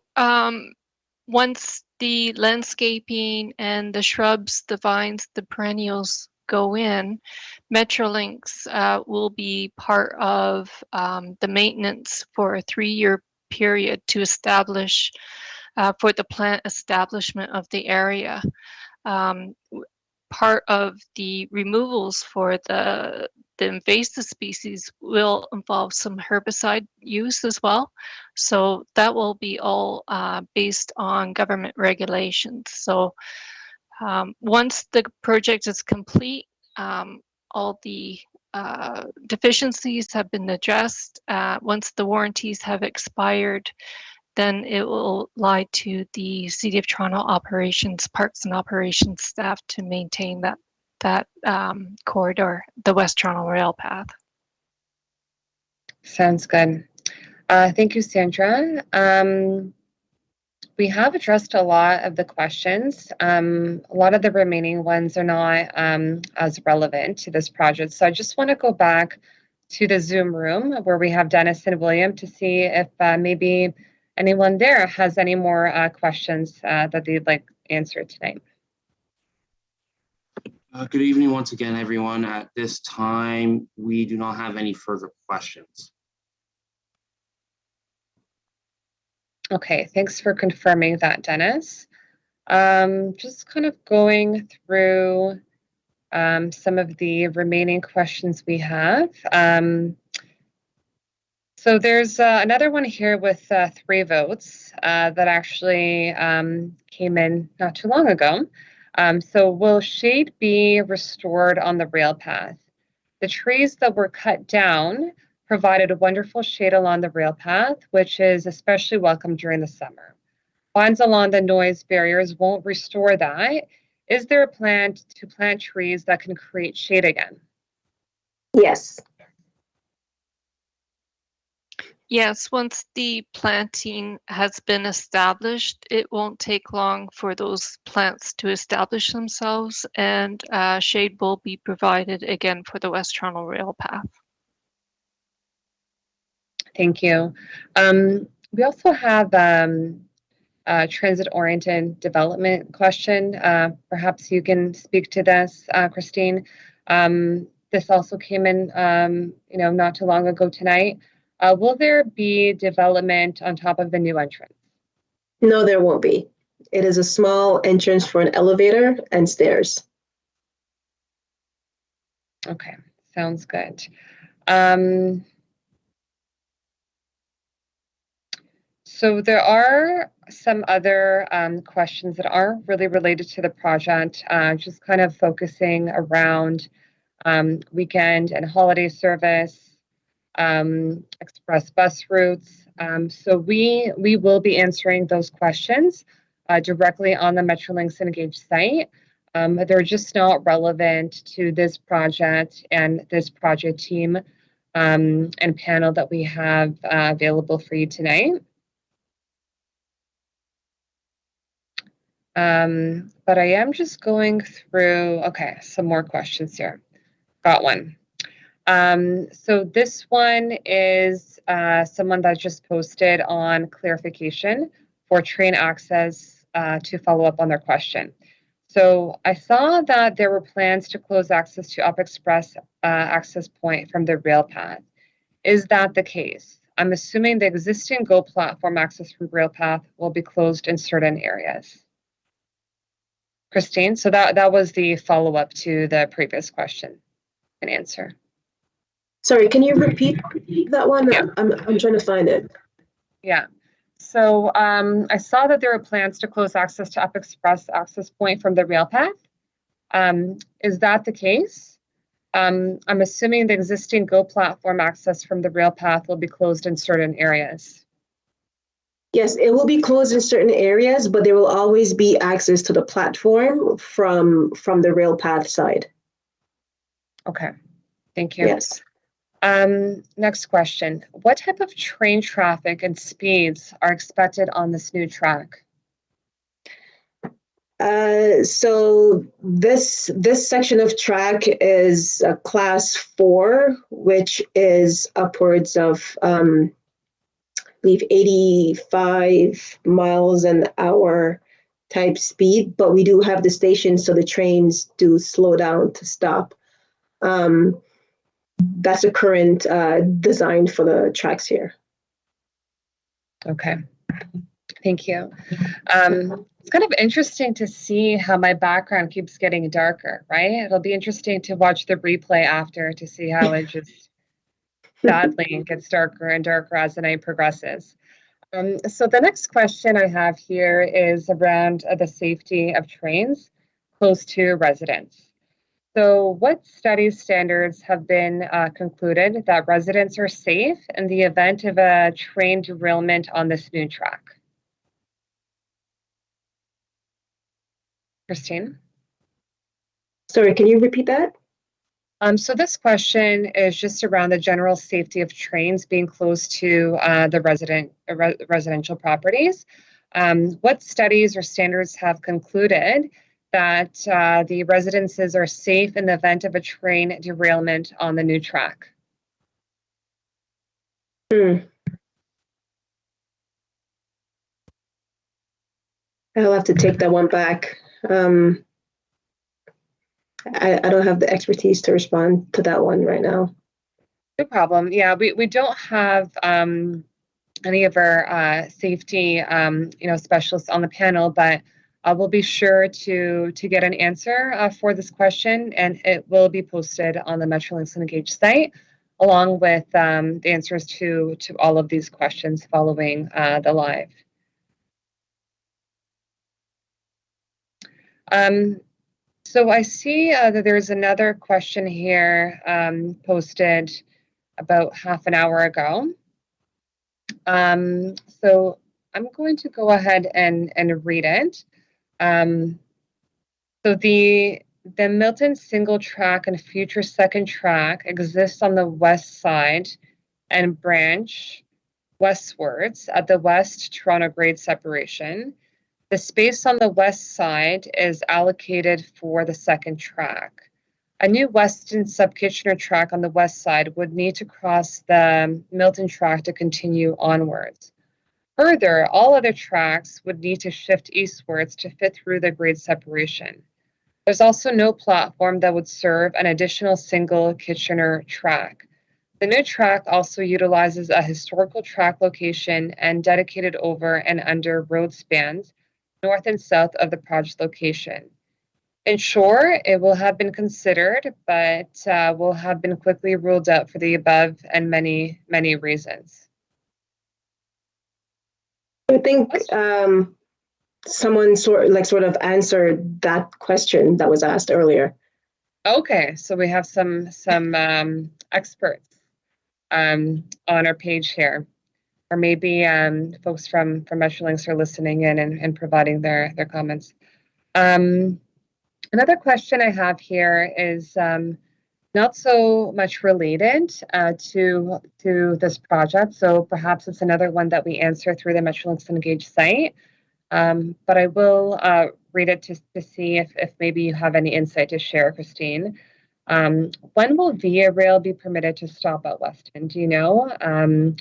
once the landscaping and the shrubs, the vines, the perennials go in, Metrolinx will be part of the maintenance for a 3-year period to establish for the plant establishment of the area. Part of the removals for the invasive species will involve some herbicide use as well. So that will be all based on government regulations. So once the project is complete, all the deficiencies have been addressed. Once the warranties have expired, then it will lie to the City of Toronto operations, parks and operations staff to maintain that corridor, the West Toronto Rail Path. Sounds good. Thank you, Sandra. We have addressed a lot of the questions. A lot of the remaining ones are not as relevant to this project. So I just want to go back to the Zoom room where we have Dennis and William to see if maybe anyone there has any more questions that they'd like answered tonight. Good evening once again, everyone. At this time, we do not have any further questions. Okay, thanks for confirming that, Dennis. Just kind of going through some of the remaining questions we have. So there's another one here with 3 votes that actually came in not too long ago. So will shade be restored on the rail path? The trees that were cut down provided a wonderful shade along the rail path, which is especially welcome during the summer. Lines along the noise barriers won't restore that. Is there a plan to plant trees that can create shade again? Yes. Yes, once the planting has been established, it won't take long for those plants to establish themselves, and shade will be provided again for the West Toronto Rail Path. Thank you. We also have a transit-oriented development question. Perhaps you can speak to this, Christine. This also came in, not too long ago tonight. Will there be development on top of the new entrance? No, there won't be. It is a small entrance for an elevator and stairs. Okay, sounds good. So there are some other questions that aren't really related to the project, just kind of focusing around weekend and holiday service, express bus routes. So we will be answering those questions directly on the Metrolinx Engage site. They're just not relevant to this project and this project team and panel that we have available for you tonight. But I am just going through, okay, some more questions here. Got one. So this one is someone that just posted on clarification for train access to follow up on their question. So I saw that there were plans to close access to Up Express access point from the rail path. Is that the case? I'm assuming the existing GO platform access from rail path will be closed in certain areas. Christine, so that was the follow-up to the previous question and answer. Sorry, can you repeat that one? Yeah. I'm trying to find it. Yeah. So I saw that there were plans to close access to Up Express access point from the rail path. Is that the case? I'm assuming the existing GO platform access from the rail path will be closed in certain areas. Yes, it will be closed in certain areas, but there will always be access to the platform from the rail path side. Okay, thank you. Yes. Next question. What type of train traffic and speeds are expected on this new track? So this section of track is a class 4, which is upwards of I believe 85 miles an hour type speed, but we do have the station, so the trains do slow down to stop. That's the current design for the tracks here. Okay, thank you. It's kind of interesting to see how my background keeps getting darker, right? It'll be interesting to watch the replay after to see how it just sadly gets darker and darker as the night progresses. So the next question I have here is around the safety of trains close to residents. So what study standards have been concluded that residents are safe in the event of a train derailment on this new track? Christine? Sorry, can you repeat that? So this question is just around the general safety of trains being close to the residential properties. What studies or standards have concluded that the residences are safe in the event of a train derailment on the new track? I'll have to take that one back. I don't have the expertise to respond to that one right now. No problem. Yeah, we don't have any of our safety specialists on the panel, but we'll be sure to get an answer for this question, and it will be posted on the Metrolinx Engage site, along with the answers to all of these questions following the live. So I see that there's another question here posted about half an hour ago. So I'm going to go ahead and read it. So the Milton single track and future second track exists on the west side and branch westwards at the West Toronto grade separation. The space on the west side is allocated for the second track. A new Weston sub-Kitchener track on the west side would need to cross the Milton track to continue onwards. Further, all other tracks would need to shift eastwards to fit through the grade separation. There's also no platform that would serve an additional single Kitchener track. The new track also utilizes a historical track location and dedicated over and under road spans north and south of the project location. In short, it will have been considered, but will have been quickly ruled out for the above and many, many reasons. I think someone sort of answered that question that was asked earlier. Okay, so we have some experts on our page here, or maybe folks from Metrolinx are listening in and providing their comments. Another question I have here is not so much related to this project, so perhaps it's another one that we answer through the Metrolinx Engage site, but I will read it to see if maybe you have any insight to share, Christine. When will Via Rail be permitted to stop at Weston? Do you know?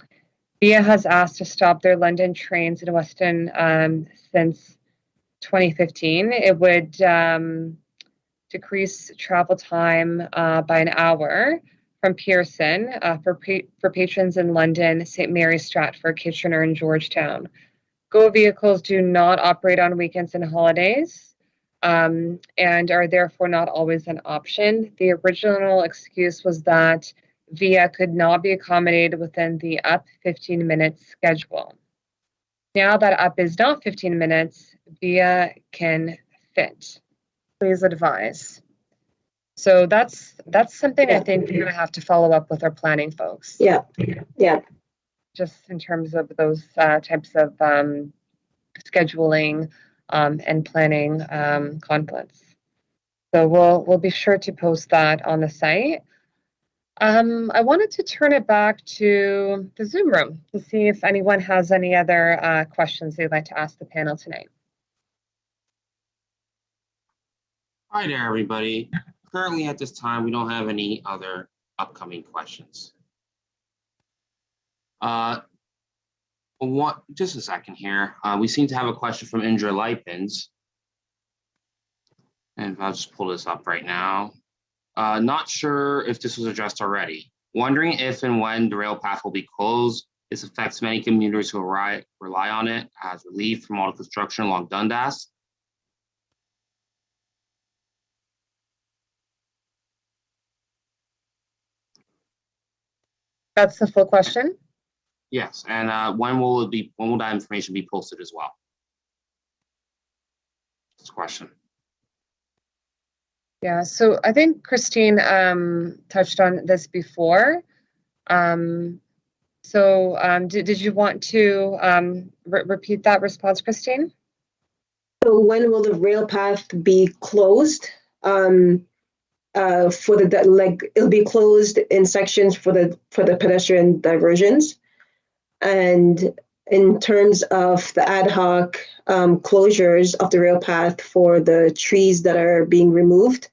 Via has asked to stop their London trains in Weston since 2015. It would decrease travel time by an hour from Pearson for patrons in London, St. Mary, Stratford, Kitchener, and Georgetown. GO vehicles do not operate on weekends and holidays and are therefore not always an option. The original excuse was that Via could not be accommodated within the up 15-minute schedule. Now that up is not 15 minutes, Via can fit. Please advise. So that's something I think we're going to have to follow up with our planning folks. Yeah. Just in terms of those types of scheduling and planning conflicts. So we'll be sure to post that on the site. I wanted to turn it back to the Zoom room to see if anyone has any other questions they'd like to ask the panel tonight. Hi there, everybody. Currently at this time, we don't have any other upcoming questions. Just a second here. We seem to have a question from Indra Lipins. And I'll just pull this up right now. Not sure if this was addressed already. Wondering if and when the rail path will be closed. This affects many commuters who rely on it as relief from all the construction along Dundas. That's the full question? Yes, and when will that information be posted as well? That's a question. Yeah, so I think Christine touched on this before. Did you want to repeat that response, Christine? So when will the rail path be closed? It'll be closed in sections for the pedestrian diversions, and in terms of the ad hoc closures of the rail path for the trees that are being removed,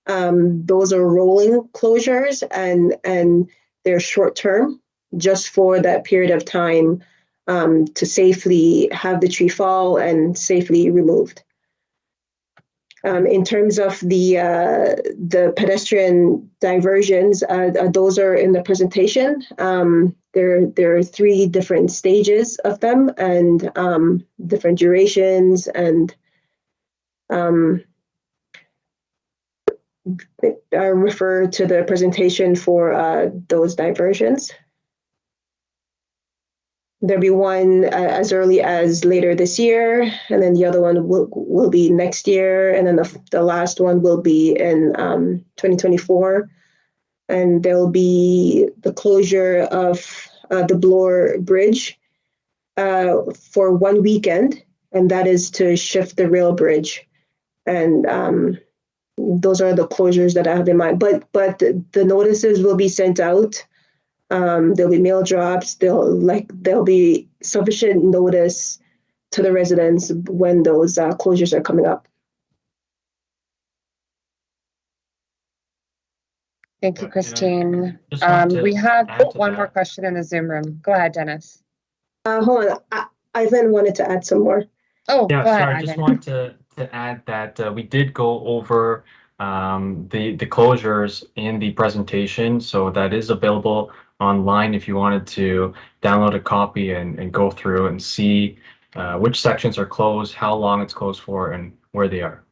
those are rolling closures and they're short term, just for that period of time to safely have the tree fall and safely removed. In terms of the pedestrian diversions, those are in the presentation. There are 3 different stages of them and different durations, and I refer to the presentation for those diversions. There'll be one as early as later this year, and then the other one will be next year, and then the last one will be in 2024. and there'll be the closure of the Bloor Bridge for 1 weekend, and that is to shift the rail bridge. And those are the closures that I have in mind. But the notices will be sent out. There'll be mail drops. There'll be sufficient notice to the residents when those closures are coming up. Thank you, Christine. Just want to We have add to one that. more question in the Zoom room. Go ahead, Dennis. Hold on, Ivan wanted to add some more. Oh, Yeah, go ahead, sorry, I just Ivan. want to add that we did go over the closures in the presentation, so that is available online if you wanted to download a copy and go through and see which sections are closed, how long it's closed for, and where they are.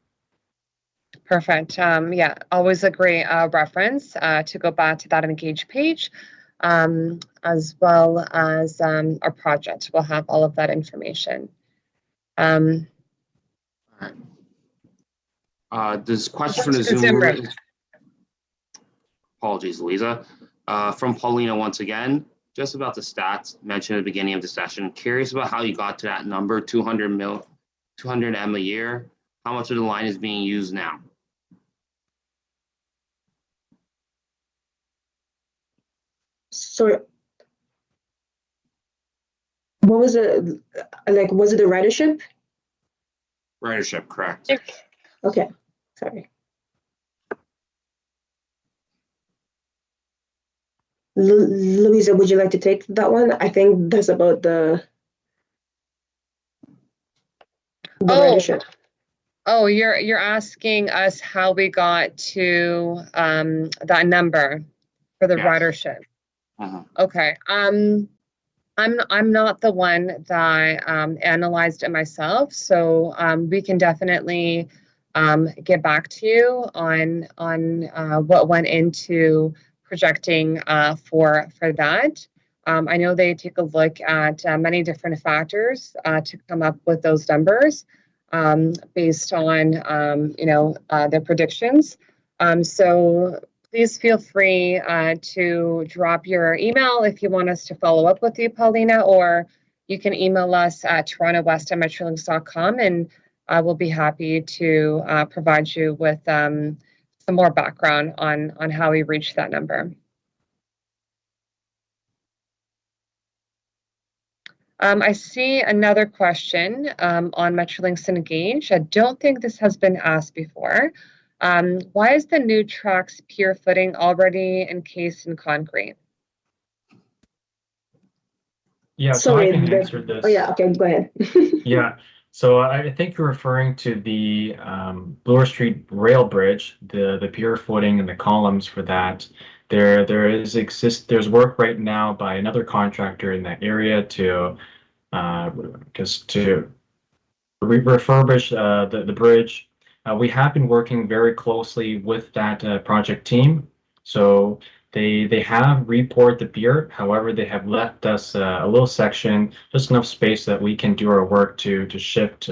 Perfect. Yeah, always a great reference to go back to that Engage page, as well as our project. We'll have all of that information. All right. This question from the Zoom room. Apologies, Louisa. From Paulina once again, just about the stats mentioned at the beginning of the session. Curious about how you got to that number, 200 M a year. How much of the line is being used now? So, what was it like? Was it the ridership? Ridership, correct. Okay, sorry. Louisa, would you like to take that one? I think that's about the ridership. Oh, you're asking us how we got to that number for the ridership. Okay. I'm not the one that analyzed it myself, so we can definitely get back to you on what went into projecting for that. I know they take a look at many different factors to come up with those numbers based on their predictions. So please feel free to drop your email if you want us to follow up with you, Paulina, or you can email us at torontowest@metrolinx.com, and we'll be happy to provide you with some more background on how we reached that number. I see another question on Metrolinx Engage. I don't think this has been asked before. Why is the new track's pier footing already encased in concrete? Yeah, so I can answer this. Oh yeah, okay, go ahead. Yeah, so I think you're referring to the Bloor Street rail bridge, the pier footing and the columns for that. There's work right now by another contractor in that area to refurbish the bridge. We have been working very closely with that project team. So they have repoured the pier. However, they have left us a little section, just enough space that we can do our work to shift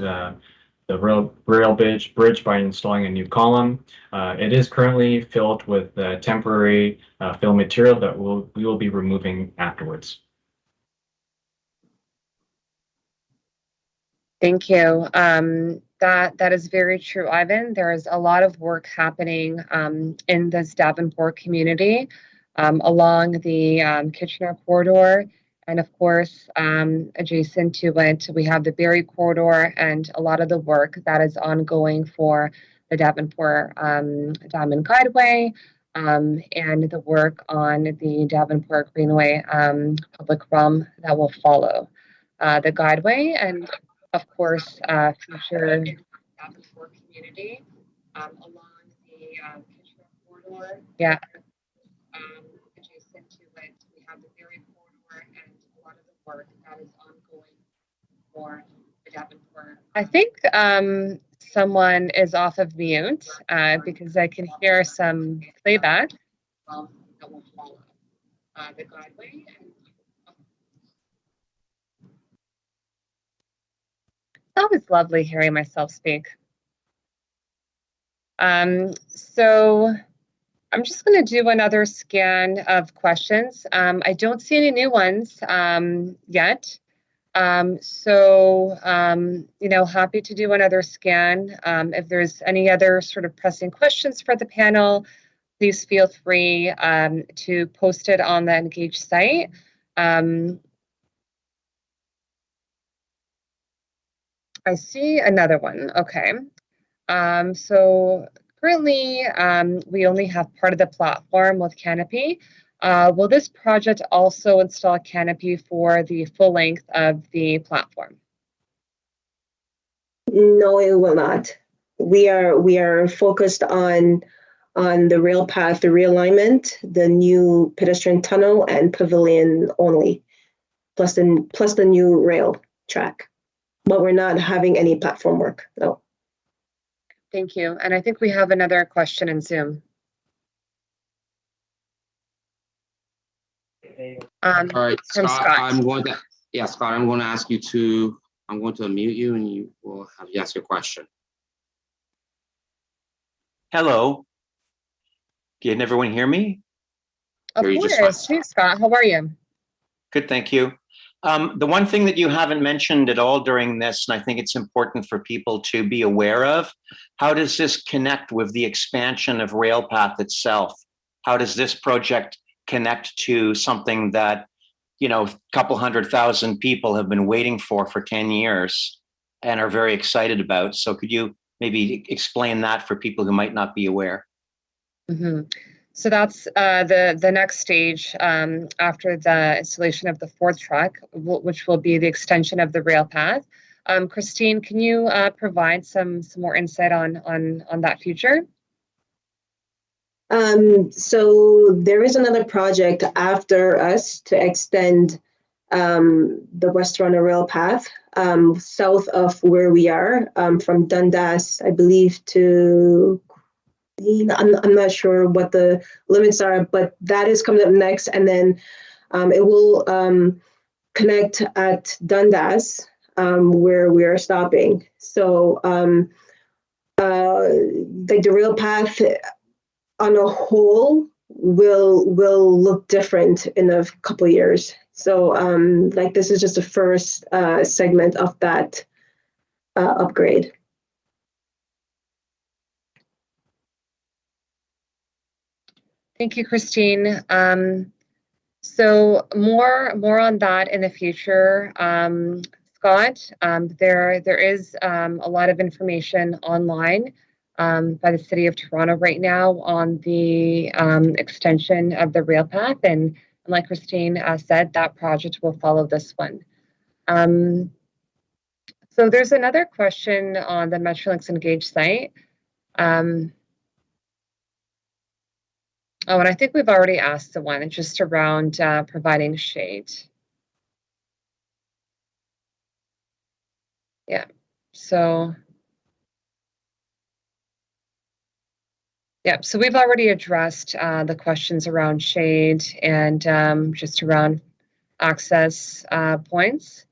the rail bridge by installing a new column. It is currently filled with temporary fill material that we will be removing afterwards. Thank you. That is very true, Ivan. There is a lot of work happening in this Davenport community along the Kitchener corridor. And of course, adjacent to it, we have the Barrie corridor and a lot of the work that is ongoing for the Davenport Diamond Guideway and the work on the Davenport Greenway public realm that will follow the Guideway. And of course, future Davenport community along the Kitchener corridor. Yeah. Adjacent to it, we have the Barrie corridor and a lot of the work that is ongoing for the Davenport. I think someone is off of mute because I can hear some playback that will follow the Guideway. It's always lovely hearing myself speak. So I'm just going to do another scan of questions. I don't see any new ones yet. Happy to do another scan. If there's any other sort of pressing questions for the panel, please feel free to post it on the Engage site. I see another one. Okay. So currently, we only have part of the platform with Canopy. Will this project also install Canopy for the full length of the platform? No, it will not. We are focused on the rail path, the realignment, the new pedestrian tunnel, and pavilion only, plus the new rail track. But we're not having any platform work. No. Thank you. And I think we have another question in Zoom. All right, from Scott, Scott. I'm going to ask you to, I'm going to unmute you and you will have you ask your question. Hello. Can everyone hear me? Of course. Hey, Scott, how are you? Good, thank you. The one thing that you haven't mentioned at all during this, and I think it's important for people to be aware of, how does this connect with the expansion of RailPath itself? How does this project connect to something that, you know, a couple 100,000 people have been waiting for 10 years and are very excited about? So could you maybe explain that for people who might not be aware? Mm-hmm. So that's the next stage after the installation of the fourth track, which will be the extension of the rail path. Christine, can you provide some more insight on that feature? So there is another project after us to extend the West Toronto rail path south of where we are, from Dundas, I believe, to I'm not sure what the limits are, but that is coming up next, and then it will connect at Dundas, where we are stopping. So the rail path on a whole will look different in a couple of years. So this is just the first segment of that upgrade. Thank you, Christine. So more on that in the future, Scott. There is a lot of information online by the City of Toronto right now on the extension of the rail path, and like Christine said, that project will follow this one. So there's another question on the Metrolinx Engage site. Oh, and I think we've already asked the one just around providing shade. Yeah, so we've already addressed the questions around shade and just around access points.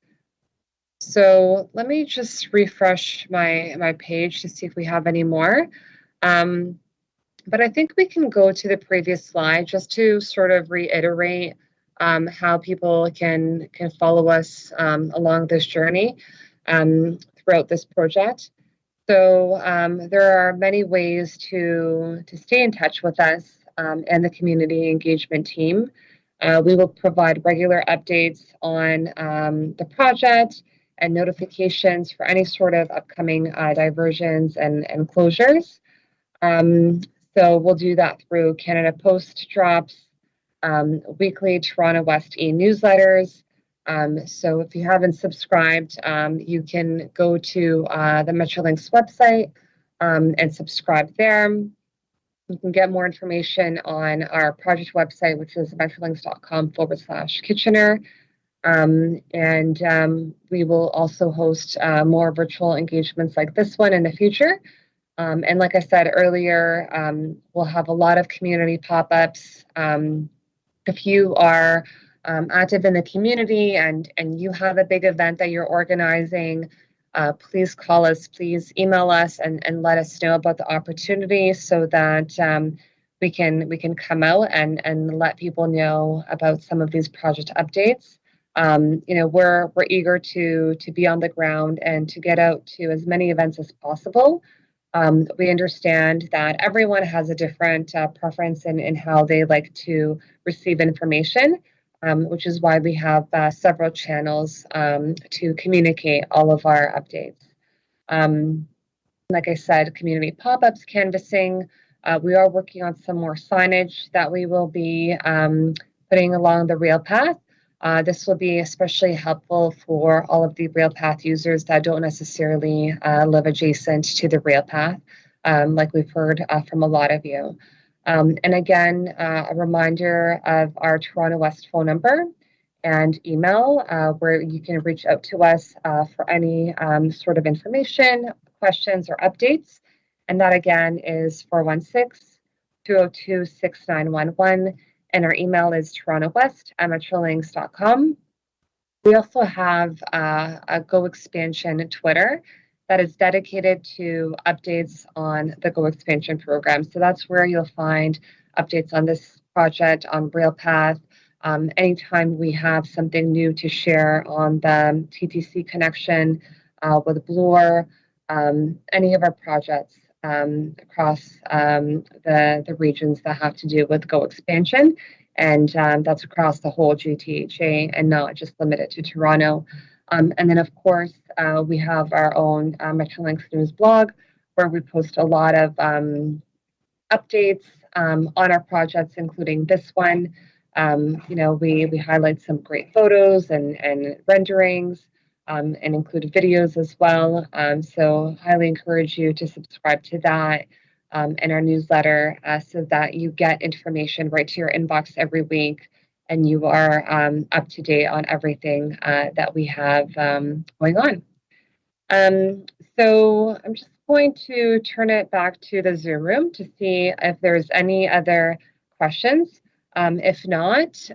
So let me just refresh my page to see if we have any more. But I think we can go to the previous slide just to sort of reiterate how people can follow us along this journey throughout this project. So there are many ways to stay in touch with us and the community engagement team. We will provide regular updates on the project and notifications for any sort of upcoming diversions and closures. So we'll do that through Canada Post drops, weekly Toronto West e-newsletters. So if you haven't subscribed, you can go to the Metrolinx website and subscribe there. You can get more information on our project website, which is metrolinx.com/Kitchener. We will also host more virtual engagements like this one in the future. And like I said earlier, we'll have a lot of community pop-ups. If you are active in the community and you have a big event that you're organizing, please call us, please email us and let us know about the opportunity so that we can come out and let people know about some of these project updates. We're eager to be on the ground and to get out to as many events as possible. We understand that everyone has a different preference in how they like to receive information, which is why we have several channels to communicate all of our updates. Like I said, community pop-ups, canvassing. We are working on some more signage that we will be putting along the rail path. This will be especially helpful for all of the rail path users that don't necessarily live adjacent to the rail path, like we've heard from a lot of you. And again, a reminder of our Toronto West phone number and email, where you can reach out to us for any sort of information, questions, or updates. And that again is 416-202-6911. And our email is torontowest@metrolinx.com. We also have a Go Expansion Twitter that is dedicated to updates on the Go Expansion program. So that's where you'll find updates on this project, on RailPath. Anytime we have something new to share on the TTC connection with Bloor, any of our projects across the regions that have to do with Go Expansion. And that's across the whole GTHA and not just limited to Toronto. And then, of course, we have our own Metrolinx news blog, where we post a lot of updates on our projects, including this one. We highlight some great photos and renderings, and include videos as well. So highly encourage you to subscribe to that and our newsletter so that you get information right to your inbox every week and you are up to date on everything that we have going on. So I'm just going to turn it back to the Zoom room to see if there's any other questions. If not,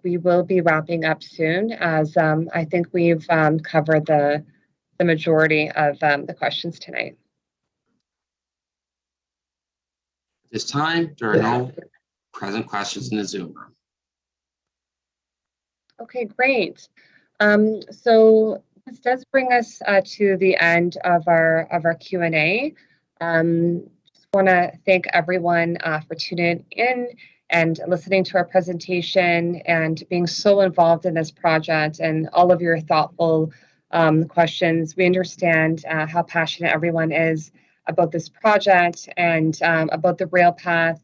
we will be wrapping up soon, as I think we've covered the majority of the questions tonight. At this time, there are no present questions in the Zoom room. Okay, great. So this does bring us to the end of our Q&A. Just want to thank everyone for tuning in and listening to our presentation and being so involved in this project and all of your thoughtful questions. We understand how passionate everyone is about this project and about the rail path.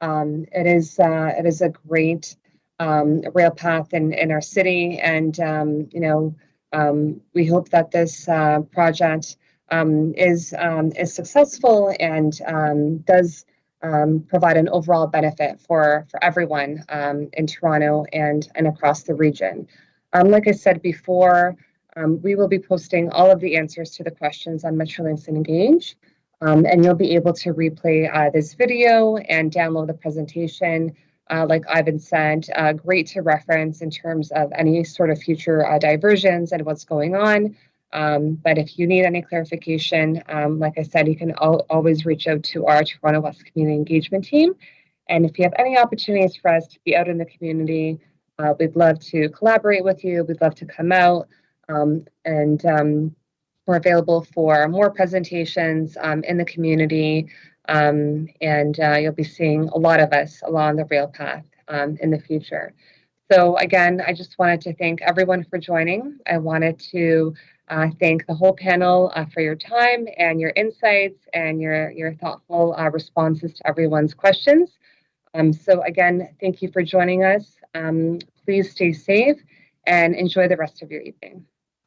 It is a great rail path in our city, and we hope that this project is successful and does provide an overall benefit for everyone in Toronto and across the region. Like I said before, we will be posting all of the answers to the questions on Metrolinx Engage, and you'll be able to replay this video and download the presentation. Like Ivan said, great to reference in terms of any sort of future diversions and what's going on. But if you need any clarification, like I said, you can always reach out to our Toronto West Community Engagement team. And if you have any opportunities for us to be out in the community, we'd love to collaborate with you. We'd love to come out, and we're available for more presentations in the community. And you'll be seeing a lot of us along the rail path in the future. So again, I just wanted to thank everyone for joining. I wanted to thank the whole panel for your time and your insights and your thoughtful responses to everyone's questions. So again, thank you for joining us. Please stay safe and enjoy the rest of your evening.